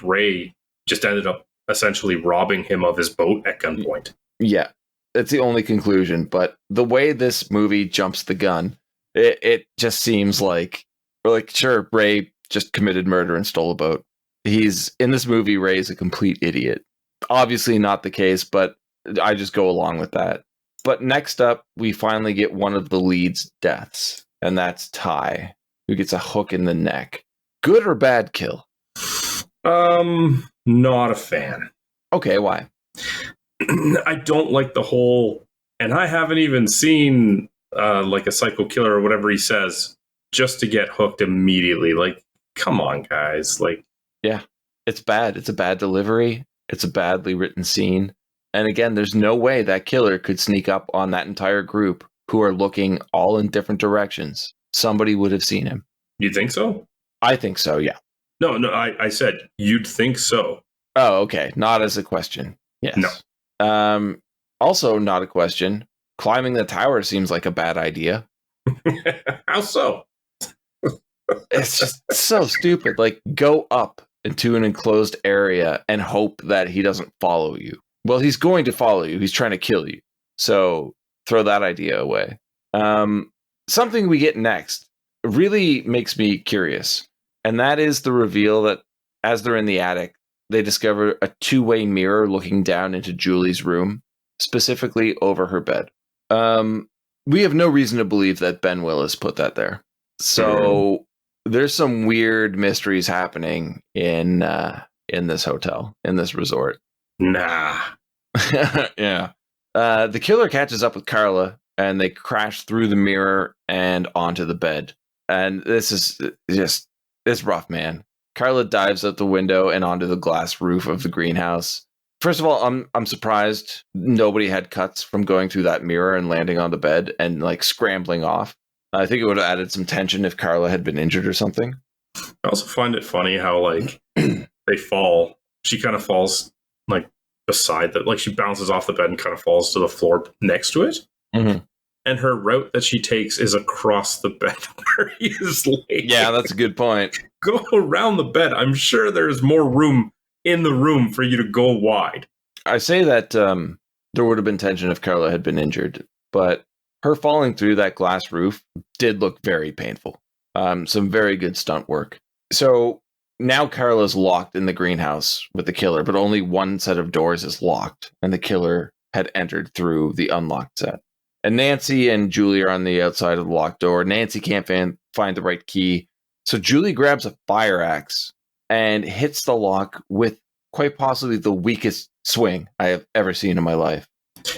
Ray just ended up essentially robbing him of his boat at gunpoint. Yeah, that's the only conclusion. But the way this movie jumps the gun, it just seems like sure, Ray just committed murder and stole a boat. He's in this movie. Ray's a complete idiot. Obviously not the case, but I just go along with that. But next up, we finally get one of the lead's deaths, and that's Ty, who gets a hook in the neck. Good or bad kill? Not a fan. Okay, why? I don't like the whole, and I haven't even seen like a psycho killer or whatever he says, just to get hooked immediately. Like, come on, guys. Like, yeah, it's bad. It's a bad delivery. It's a badly written scene. And again, there's no way that killer could sneak up on that entire group who are looking all in different directions. Somebody would have seen him. You think so? I think so, yeah. No, I said you'd think so. Oh, okay. Not as a question. Yes. No. Also, not a question. Climbing the tower seems like a bad idea. How so? It's just so stupid. Like, go up into an enclosed area and hope that he doesn't follow you. Well, he's going to follow you. He's trying to kill you. So throw that idea away. Something we get next really makes me curious. And that is the reveal that as they're in the attic, they discover a two-way mirror looking down into Julie's room, specifically over her bed. We have no reason to believe that Ben Willis put that there. So there's some weird mysteries happening in this hotel, in this resort. Nah. Yeah. The killer catches up with Carla and they crash through the mirror and onto the bed. And this is just, it's rough, man. Carla dives out the window and onto the glass roof of the greenhouse. First of all, I'm surprised nobody had cuts from going through that mirror and landing on the bed and like scrambling off. I think it would have added some tension if Carla had been injured or something. I also find it funny how like they fall. She kind of falls like beside the, like she bounces off the bed and kind of falls to the floor next to it. Mm-hmm. And her route that she takes is across the bed where he is laying. Yeah, that's a good point. Go around the bed. I'm sure there's more room in the room for you to go wide. I say that there would have been tension if Carla had been injured, but her falling through that glass roof did look very painful. Some very good stunt work. So now Carla's locked in the greenhouse with the killer, but only one set of doors is locked, and the killer had entered through the unlocked set. And Nancy and Julie are on the outside of the locked door. Nancy can't find the right key. So Julie grabs a fire axe and hits the lock with quite possibly the weakest swing I have ever seen in my life.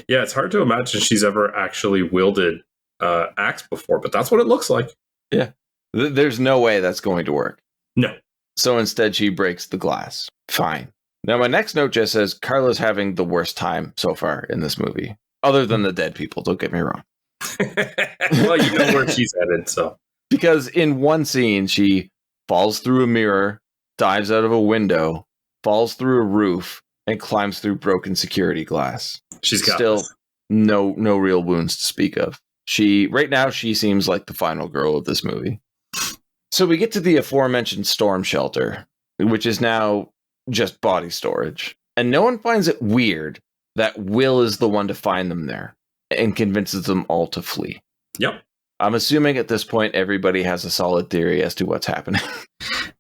Yeah, it's hard to imagine she's ever actually wielded axe before, but that's what it looks like. Yeah. There's no way that's going to work. No. So instead she breaks the glass. Fine. Now my next note just says Carla's having the worst time so far in this movie. Other than the dead people, don't get me wrong. Well, you know where she's headed, so. Because in one scene, she falls through a mirror, dives out of a window, falls through a roof, and climbs through broken security glass. She's got still this. no real wounds to speak of. Right now, she seems like the final girl of this movie. So we get to the aforementioned storm shelter, which is now just body storage. And no one finds it weird that Will is the one to find them there and convinces them all to flee. Yep. I'm assuming at this point, everybody has a solid theory as to what's happening.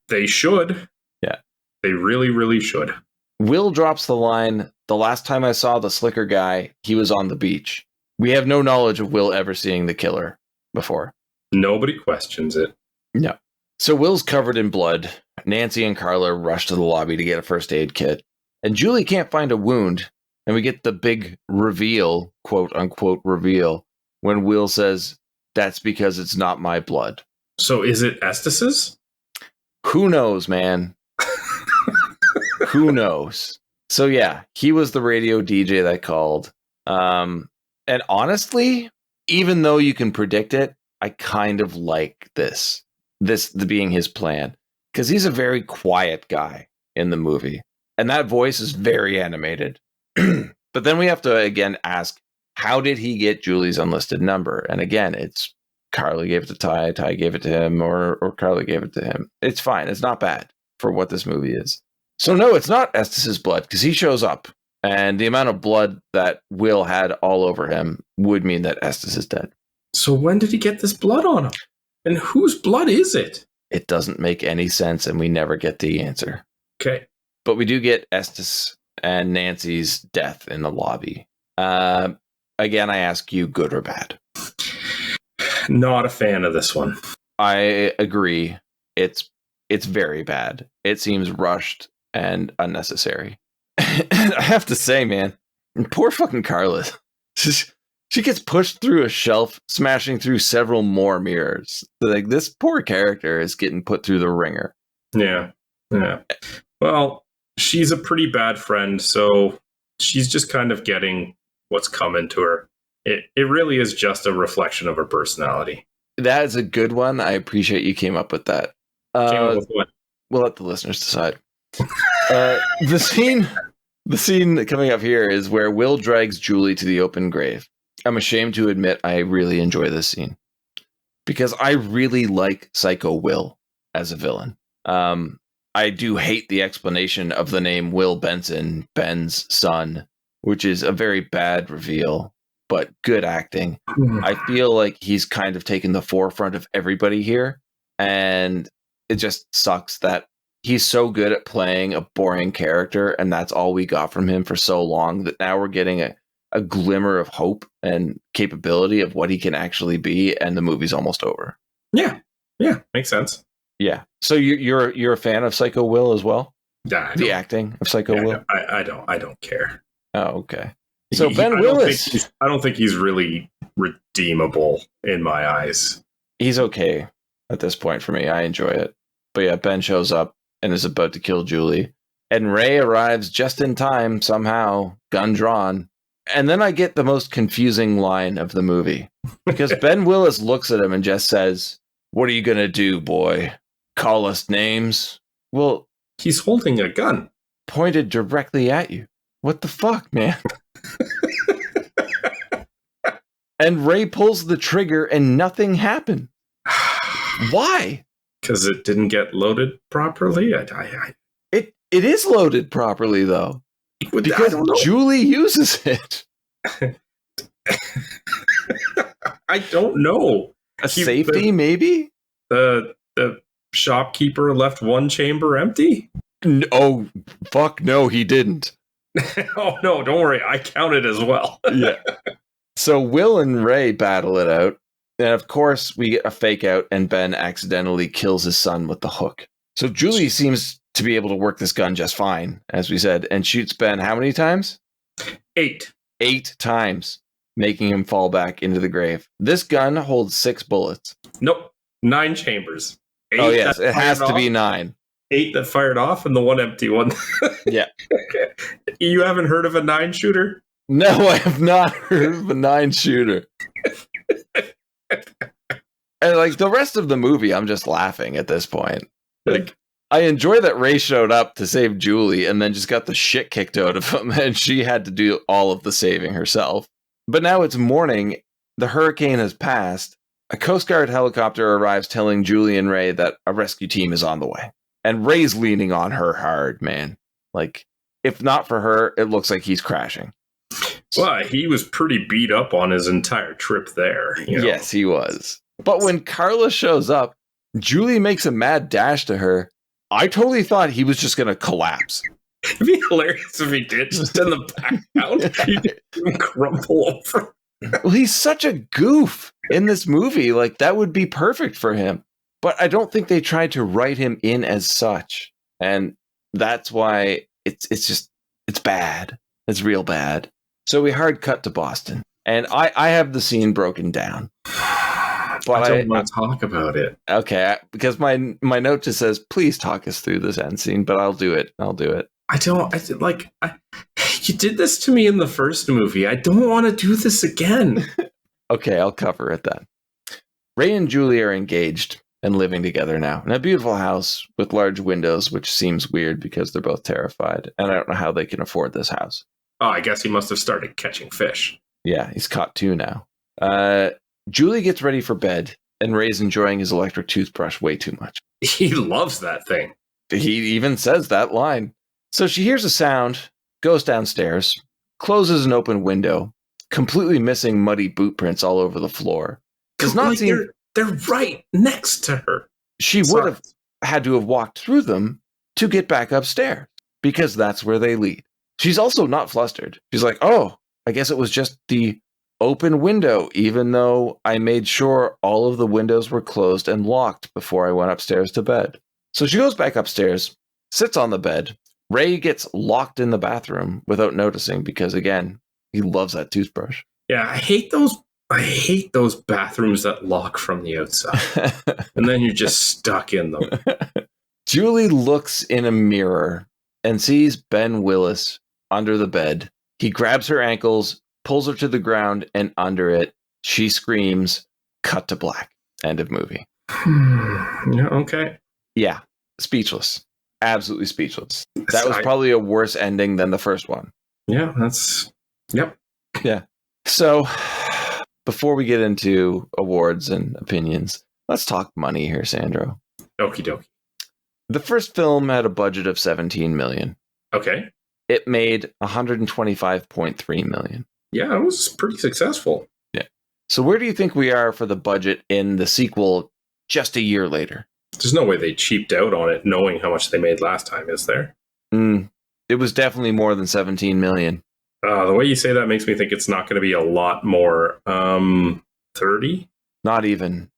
They should. Yeah. They really, really should. Will drops the line, "The last time I saw the slicker guy, he was on the beach." We have no knowledge of Will ever seeing the killer before. Nobody questions it. No. So Will's covered in blood. Nancy and Carla rush to the lobby to get a first aid kit. And Julie can't find a wound. And we get the big reveal, quote unquote reveal, when Will says, "That's because it's not my blood." So is it Estes'? Who knows, man? Who knows? So yeah, he was the radio DJ that called. And honestly, even though you can predict it, I kind of like this being his plan. Because he's a very quiet guy in the movie. And that voice is very animated. But then we have to again ask, how did he get Julie's unlisted number? And again, it's Carla gave it to Ty gave it to him, or Carla gave it to him. It's fine. It's not bad for what this movie is. So no, it's not Estes' blood, because he shows up, and the amount of blood that Will had all over him would mean that Estes is dead. So when did he get this blood on him? And whose blood is it? It doesn't make any sense, and we never get the answer. Okay. But we do get Estes and Nancy's death in the lobby. Again, I ask you, good or bad? Not a fan of this one. I agree. It's very bad. It seems rushed and unnecessary. And I have to say, man, poor fucking Carla. She gets pushed through a shelf, smashing through several more mirrors. Like, this poor character is getting put through the ringer. Yeah. Well, she's a pretty bad friend, so she's just kind of getting what's coming to her. It really is just a reflection of her personality. That is a good one. I appreciate you came up with that. Came up with what? We'll let the listeners decide. The scene coming up here is where Will drags Julie to the open grave. I'm ashamed to admit I really enjoy this scene because I really like Psycho Will as a villain. I do hate the explanation of the name Will Benson, Ben's son, which is a very bad reveal, but good acting. I feel like he's kind of taken the forefront of everybody here, and it just sucks that he's so good at playing a boring character, and that's all we got from him for so long, that now we're getting a glimmer of hope and capability of what he can actually be, and the movie's almost over. Yeah, makes sense. Yeah. So you're a fan of Psycho Will as well? The acting of Psycho Will? I don't care. Oh, okay. So Ben Willis. I don't think he's really redeemable in my eyes. He's okay at this point for me. I enjoy it. But yeah, Ben shows up and is about to kill Julie. And Ray arrives just in time somehow, gun drawn. And then I get the most confusing line of the movie. Because Ben Willis looks at him and just says, "What are you going to do, boy? Call us names?" Well, he's holding a gun. Pointed directly at you. What the fuck, man? And Ray pulls the trigger and nothing happened. Why? Because it didn't get loaded properly. It is loaded properly, though. Because I don't know. Julie uses it. I don't know. Safety, maybe? The shopkeeper left one chamber empty? Oh, fuck no, he didn't. Oh, no, don't worry. I counted as well. Yeah. So Will and Ray battle it out. And of course, we get a fake out, and Ben accidentally kills his son with the hook. So Julie seems to be able to work this gun just fine, as we said, and shoots Ben how many times? 8. 8 times, making him fall back into the grave. This gun holds 6 bullets. Nope. 9 chambers. 8 Oh, yes, it has to be 9. 8 that fired off and the one empty one. Yeah. Okay. You haven't heard of a 9-shooter? No, I have not heard of a 9-shooter. And like the rest of the movie, I'm just laughing at this point. Like, I enjoy that Ray showed up to save Julie and then just got the shit kicked out of him, and she had to do all of the saving herself. But now it's morning, the hurricane has passed, a Coast Guard helicopter arrives telling Julie and Ray that a rescue team is on the way. And Ray's leaning on her hard, man. Like, if not for her, it looks like he's crashing. Well, he was pretty beat up on his entire trip there. You know? Yes, he was. But when Carla shows up, Julie makes a mad dash to her. I totally thought he was just going to collapse. It'd be hilarious if he did, just in the background. He'd crumple over. Well, he's such a goof in this movie. Like, that would be perfect for him. But I don't think they tried to write him in as such. And that's why it's bad. It's real bad. So we hard cut to Boston. And I have the scene broken down. But I don't want to talk about it. Okay, because my note just says, please talk us through this end scene, but I'll do it. You did this to me in the first movie. I don't want to do this again. Okay, I'll cover it then. Ray and Julie are engaged and living together now in a beautiful house with large windows, which seems weird because they're both terrified. And I don't know how they can afford this house. Oh, I guess he must have started catching fish. Yeah, he's caught 2 now. Julie gets ready for bed, and Ray's enjoying his electric toothbrush way too much. He loves that thing. He even says that line. So she hears a sound, goes downstairs, closes an open window, completely missing muddy boot prints all over the floor. Does not seem they're right next to her. She would have had to have walked through them to get back upstairs, because that's where they lead. She's also not flustered. She's like, oh, I guess it was just the open window, even though I made sure all of the windows were closed and locked before I went upstairs to bed. So she goes back upstairs, sits on the bed. Ray gets locked in the bathroom without noticing because, again, he loves that toothbrush. Yeah, I hate those bathrooms that lock from the outside. And then you're just stuck in them. Julie looks in a mirror and sees Ben Willis under the bed. He grabs her ankles, pulls her to the ground, and under it, she screams, cut to black. End of movie. Yeah, okay. Yeah, speechless. Absolutely speechless. That was probably a worse ending than the first one. Yeah, yep. Yeah. So, before we get into awards and opinions, let's talk money here, Sandro. Okie dokie. The first film had a budget of $17 million. Okay. It made $125.3 million. Yeah, it was pretty successful. Yeah. So where do you think we are for the budget in the sequel just a year later? There's no way they cheaped out on it knowing how much they made last time, is there? It was definitely more than $17 million. The way you say that makes me think it's not going to be a lot more. 30? Not even.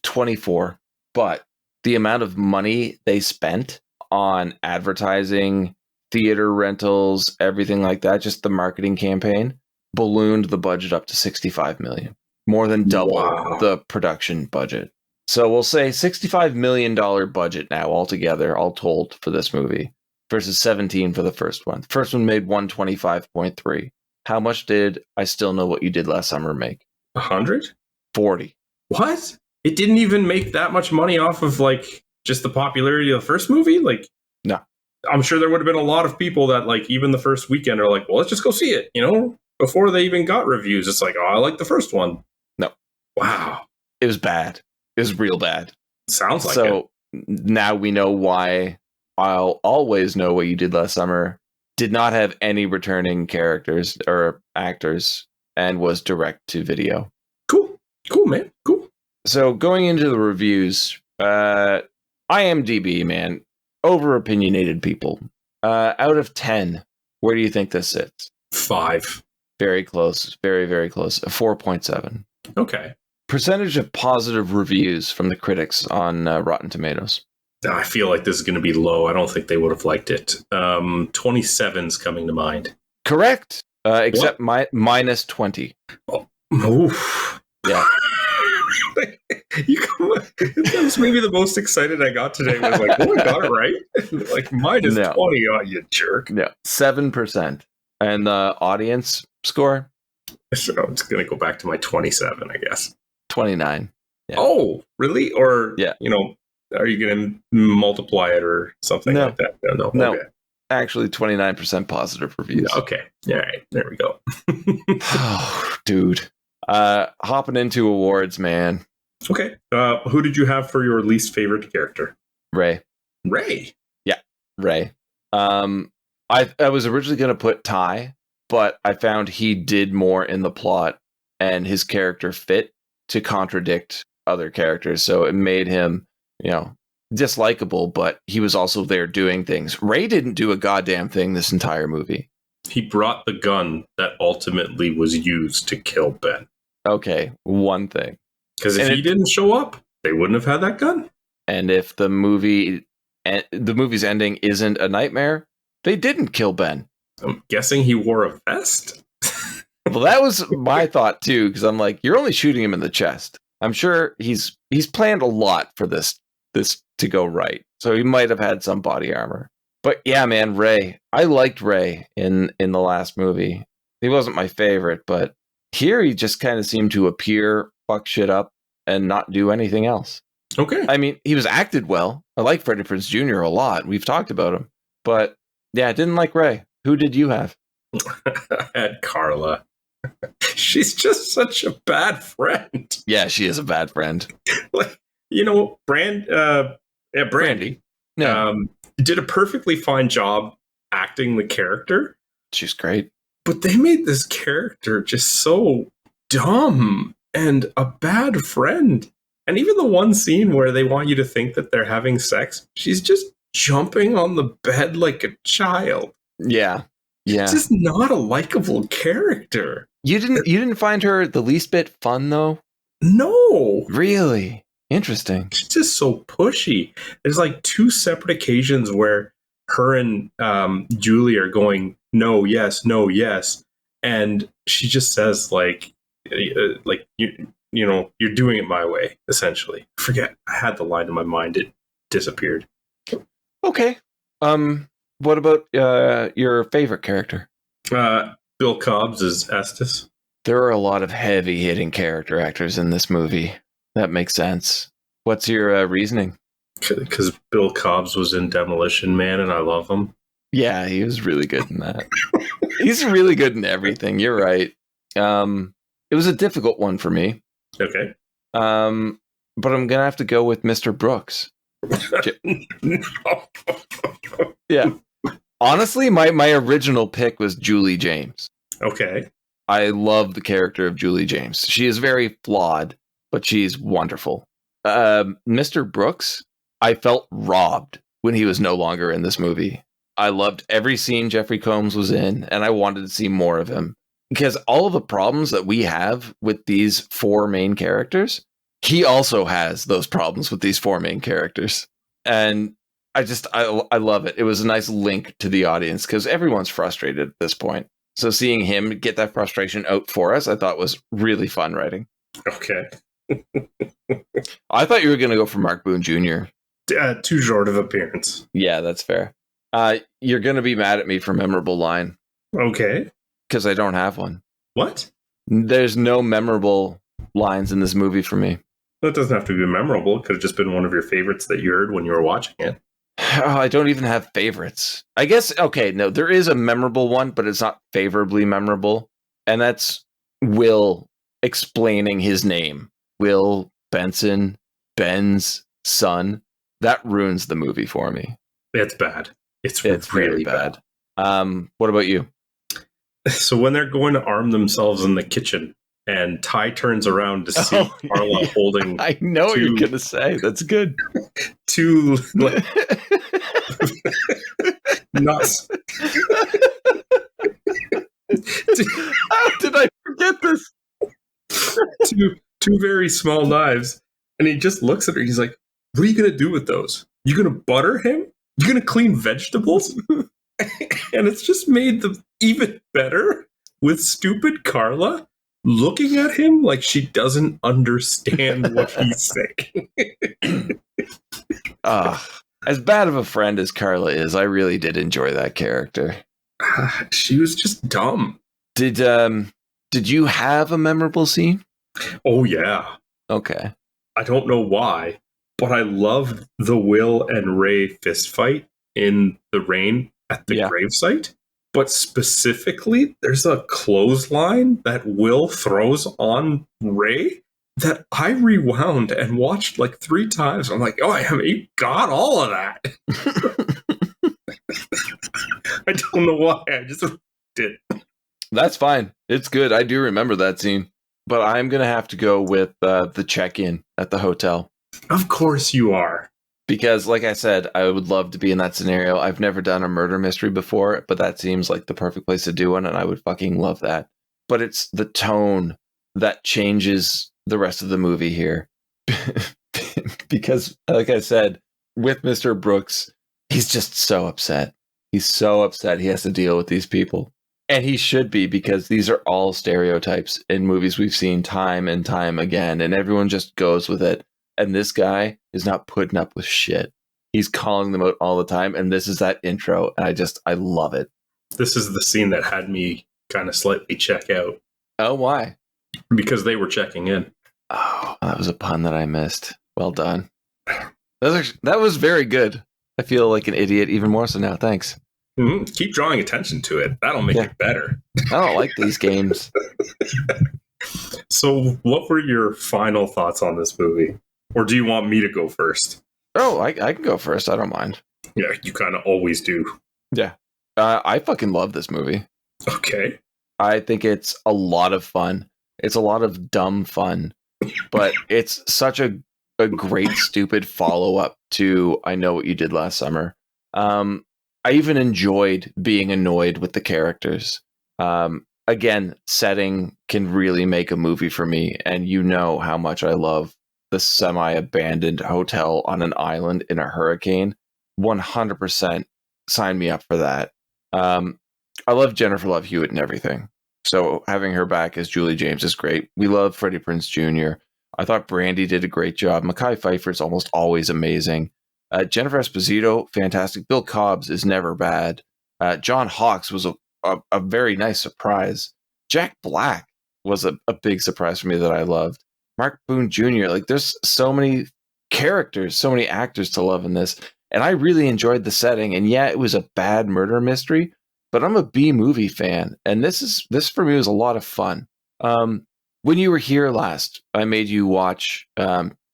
24. But the amount of money they spent on advertising, theater rentals, everything like that, just the marketing campaign, ballooned the budget up to $65 million. More than double the production budget. So we'll say $65 million budget now altogether, all told, for this movie, versus 17 for the first one. The first one made 125.3. How much did I Still Know What You Did Last Summer make? 100? 40. What? It didn't even make that much money off of, like, just the popularity of the first movie? Like, no. I'm sure there would have been a lot of people that, like, even the first weekend are like, well, let's just go see it, before they even got reviews. It's like, oh, I like the first one. No. Wow. It was bad. It was real bad. Sounds like it. So now we know why I'll Always Know What You Did Last Summer did not have any returning characters or actors and was direct to video. Cool, man. Cool. So going into the reviews, IMDb, man, over opinionated people. Out of 10, where do you think this sits? 5. Very close. Very, very close. A 4.7. Okay. Percentage of positive reviews from the critics on Rotten Tomatoes. I feel like this is going to be low. I don't think they would have liked it. 27's coming to mind. Correct. Except minus 20. Oh, oof. Yeah. That was maybe the most excited I got today. Was like, oh, I got it right. Like, minus 20, oh, you jerk. Yeah, 7%. And the audience score? So I'm just going to go back to my 27, I guess. 29. Yeah. Oh, really? Or, yeah. Are you going to multiply it or something like that? No. Okay. Actually, 29% positive reviews. Okay. All right. There we go. Oh, dude. Hopping into awards, man. Okay. Who did you have for your least favorite character? Ray. Yeah, Ray. I was originally going to put Ty, but I found he did more in the plot and his character fit to contradict other characters. So it made him, dislikable, but he was also there doing things. Ray didn't do a goddamn thing this entire movie. He brought the gun that ultimately was used to kill Ben. Okay, one thing. Because if he didn't show up, they wouldn't have had that gun. And if the movie's ending isn't a nightmare, they didn't kill Ben. I'm guessing he wore a vest? Well, that was my thought too, because I'm like, you're only shooting him in the chest. I'm sure he's planned a lot for this to go right. So he might have had some body armor. But yeah, man, Ray. I liked Ray in the last movie. He wasn't my favorite, but here he just kind of seemed to appear, fuck shit up, and not do anything else. Okay. I mean, he was acted well. I like Freddie Prinze Jr. a lot. We've talked about him. But yeah, I didn't like Ray. Who did you have? I had Carla. She's just such a bad friend. Yeah, she is a bad friend. Brandy. Yeah. Did a perfectly fine job acting the character. She's great. But they made this character just so dumb and a bad friend. And even the one scene where they want you to think that they're having sex, she's just jumping on the bed like a child. Yeah. Yeah. She's just not a likable character. You didn't find her the least bit fun though? No. Really? Interesting. She's just so pushy. There's like 2 separate occasions where her and Julie are going, no, yes, no, yes. And she just says you're doing it my way, essentially. Forget, I had the line in my mind. It disappeared. Okay. What about your favorite character? Bill Cobbs is Estes. There are a lot of heavy-hitting character actors in this movie. That makes sense. What's your reasoning? Because Bill Cobbs was in Demolition Man, and I love him. Yeah, he was really good in that. He's really good in everything. You're right. It was a difficult one for me. Okay. But I'm gonna have to go with Mr. Brooks. Yeah. Honestly, my original pick was Julie James. Okay. I love the character of Julie James. She is very flawed, but she's wonderful. Mr. Brooks, I felt robbed when he was no longer in this movie. I loved every scene Jeffrey Combs was in, and I wanted to see more of him. Because all of the problems that we have with these 4 main characters, he also has those problems with these 4 main characters. And I love it. It was a nice link to the audience because everyone's frustrated at this point. So seeing him get that frustration out for us, I thought was really fun writing. Okay. I thought you were going to go for Mark Boone Jr. Too short of appearance. Yeah, that's fair. You're going to be mad at me for memorable line. Okay. Because I don't have one. What? There's no memorable lines in this movie for me. That doesn't have to be memorable. It could have just been one of your favorites that you heard when you were watching it. I don't even have favorites. I guess, okay, no, there is a memorable one, but it's not favorably memorable. And that's Will explaining his name. Will Benson, Ben's son. That ruins the movie for me. It's bad. It's really bad. What about you? So when they're going to arm themselves in the kitchen, and Ty turns around to see Carla holding. I know what you're gonna say. That's good. Two, like, not. How did I forget this? two very small knives, and he just looks at her. He's like, "What are you gonna do with those? You gonna butter him? You gonna clean vegetables?" And it's just made them even better with stupid Carla looking at him like she doesn't understand what he's saying. As bad of a friend as Carla is, I really did enjoy that character. She was just dumb. Did you have a memorable scene? Oh yeah. Okay. I don't know why, but I love the Will and Ray fist fight in the rain at the gravesite. But specifically, there's a clothesline that Will throws on Ray that I rewound and watched like 3 times. I'm like, oh, he got all of that. I don't know why. I just did. That's fine. It's good. I do remember that scene. But I'm going to have to go with the check-in at the hotel. Of course you are. Because, like I said, I would love to be in that scenario. I've never done a murder mystery before, but that seems like the perfect place to do one, and I would fucking love that. But it's the tone that changes the rest of the movie here. Because, like I said, with Mr. Brooks, he's just so upset. He's so upset he has to deal with these people. And he should be, because these are all stereotypes in movies we've seen time and time again, and everyone just goes with it. And this guy is not putting up with shit. He's calling them out all the time. And this is that intro. And I love it. This is the scene that had me kind of slightly check out. Oh, why? Because they were checking in. Oh, that was a pun that I missed. Well done. That was very good. I feel like an idiot even more so now. Thanks. Mm-hmm. Keep drawing attention to it. That'll make it better. I don't like these games. So what were your final thoughts on this movie? Or do you want me to go first? Oh, I can go first. I don't mind. Yeah, you kind of always do. Yeah. I fucking love this movie. Okay. I think it's a lot of fun. It's a lot of dumb fun. But it's such a great, stupid follow-up to I Know What You Did Last Summer. I even enjoyed being annoyed with the characters. Again, setting can really make a movie for me. And you know how much I love the semi-abandoned hotel on an island in a hurricane. 100% sign me up for that. I love Jennifer Love Hewitt and everything. So having her back as Julie James is great. We love Freddie Prinze Jr. I thought Brandy did a great job. Mekhi Phifer's almost always amazing. Jennifer Esposito, fantastic. Bill Cobbs is never bad. John Hawkes was a very nice surprise. Jack Black was a big surprise for me that I loved. Mark Boone Jr., like there's so many characters, so many actors to love in this. And I really enjoyed the setting. And yeah, it was a bad murder mystery, but I'm a B-movie fan. And this for me was a lot of fun. When you were here last, I made you watch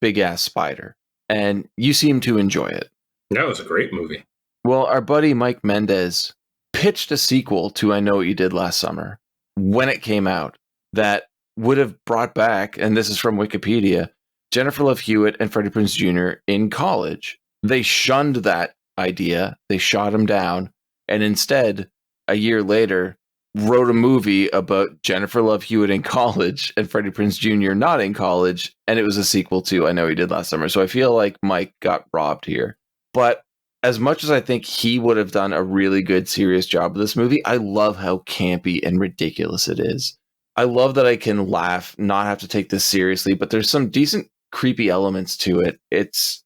Big Ass Spider, and you seemed to enjoy it. That was a great movie. Well, our buddy Mike Mendez pitched a sequel to I Know What You Did Last Summer when it came out that would have brought back, and this is from Wikipedia, Jennifer Love Hewitt and Freddie Prinze Jr. in college. They shunned that idea. They shot him down, and instead, a year later, wrote a movie about Jennifer Love Hewitt in college and Freddie Prinze Jr. not in college, and it was a sequel to I Know He Did Last Summer. So I feel like Mike got robbed here. But as much as I think he would have done a really good, serious job with this movie, I love how campy and ridiculous it is. I love that I can laugh, not have to take this seriously, but there's some decent creepy elements to it. It's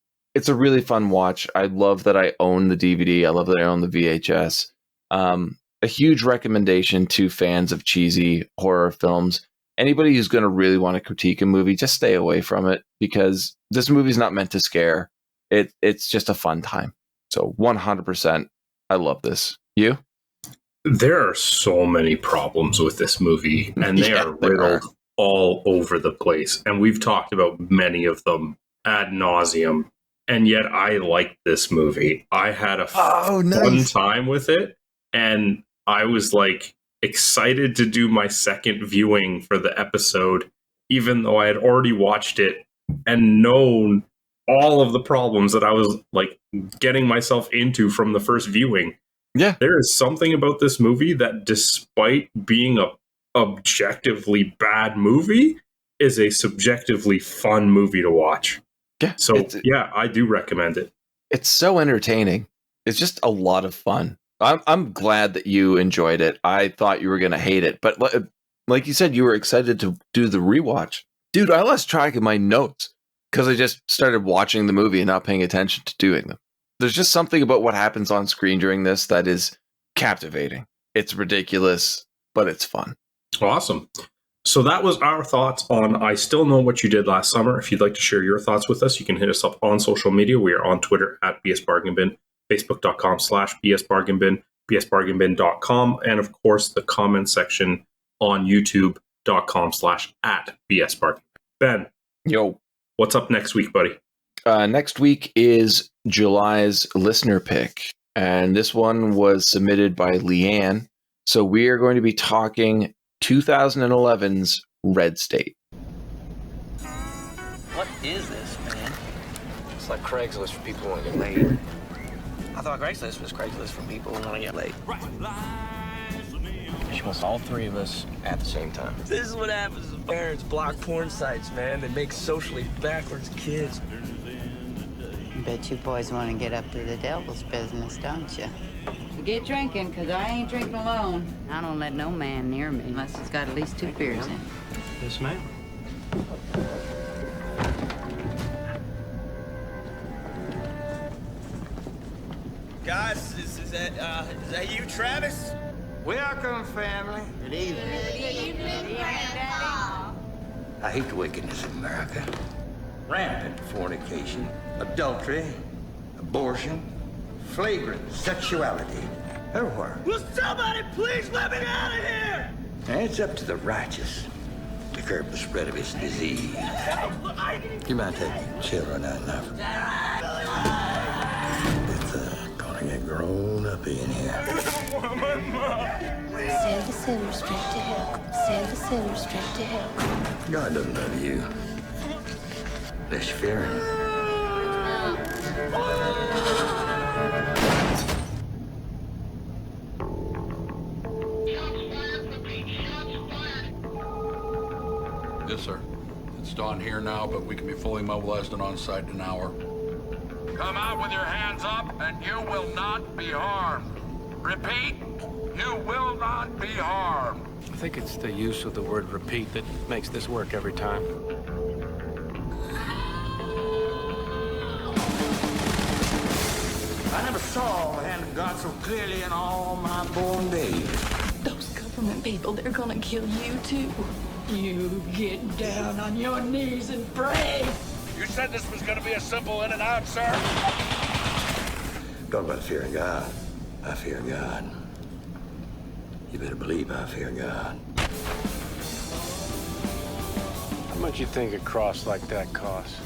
a really fun watch. I love that I own the DVD. I love that I own the VHS. A huge recommendation to fans of cheesy horror films. Anybody who's going to really want to critique a movie, just stay away from it, because this movie's not meant to scare. It's just a fun time. So 100%, I love this. You? There are so many problems with this movie, and they are riddled all over the place. And we've talked about many of them ad nauseum. And yet I like this movie. I had a fun time with it. And I was like excited to do my second viewing for the episode, even though I had already watched it and known all of the problems that I was like getting myself into from the first viewing. Yeah. There is something about this movie that, despite being a objectively bad movie, is a subjectively fun movie to watch. Yeah. So yeah, I do recommend it. It's so entertaining. It's just a lot of fun. I'm glad that you enjoyed it. I thought you were going to hate it, but like you said, you were excited to do the rewatch. Dude, I lost track of my notes because I just started watching the movie and not paying attention to doing them. There's just something about what happens on screen during this that is captivating. It's ridiculous, but it's fun. Awesome. So that was our thoughts on I Still Know What You Did Last Summer. If you'd like to share your thoughts with us, you can hit us up on social media. We are on Twitter at BSBargainBin, Facebook.com/BSBargainBin, BSBargainBin.com, and of course the comment section on YouTube.com/@BSBargainBin. Ben. Yo. What's up next week, buddy? Next week is July's listener pick, and this one was submitted by Leanne. So we are going to be talking 2011's Red State. What is this, man? It's like Craigslist for people who want to get laid. I thought Craigslist was Craigslist for people who want to get laid. She wants all three of us at the same time. This is what happens when parents block porn sites, man. They make socially backwards kids. Bet you boys want to get up to the devil's business, don't you? Get drinking, because I ain't drinking alone. I don't let no man near me unless he's got at least 2 beers in. Yes, ma'am. Guys, is that you, Travis? Welcome, family. Good evening. I hate the wickedness of America. Rampant fornication, adultery, abortion, flagrant sexuality, everywhere. Will somebody please let me out of here? And it's up to the righteous to curb the spread of this disease. You might take your children out now. It's gonna get grown up in here. Send the sinner straight to hell. Send the sinner straight to hell. God doesn't love you unless you fear him. Yes, sir. It's dawn here now, but we can be fully mobilized and on site in an hour. Come out with your hands up, and you will not be harmed. Repeat, you will not be harmed. I think it's the use of the word repeat that makes this work every time. I never saw the hand of God so clearly in all my born days. Those government people, they're gonna kill you too. You get down on your knees and pray. You said this was going to be a simple in and out, sir? Talk about fearing God. I fear God. You better believe I fear God. How much you think a cross like that costs?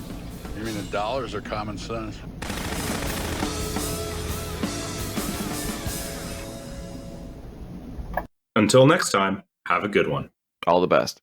You mean in dollars or common sense? Until next time, have a good one. All the best.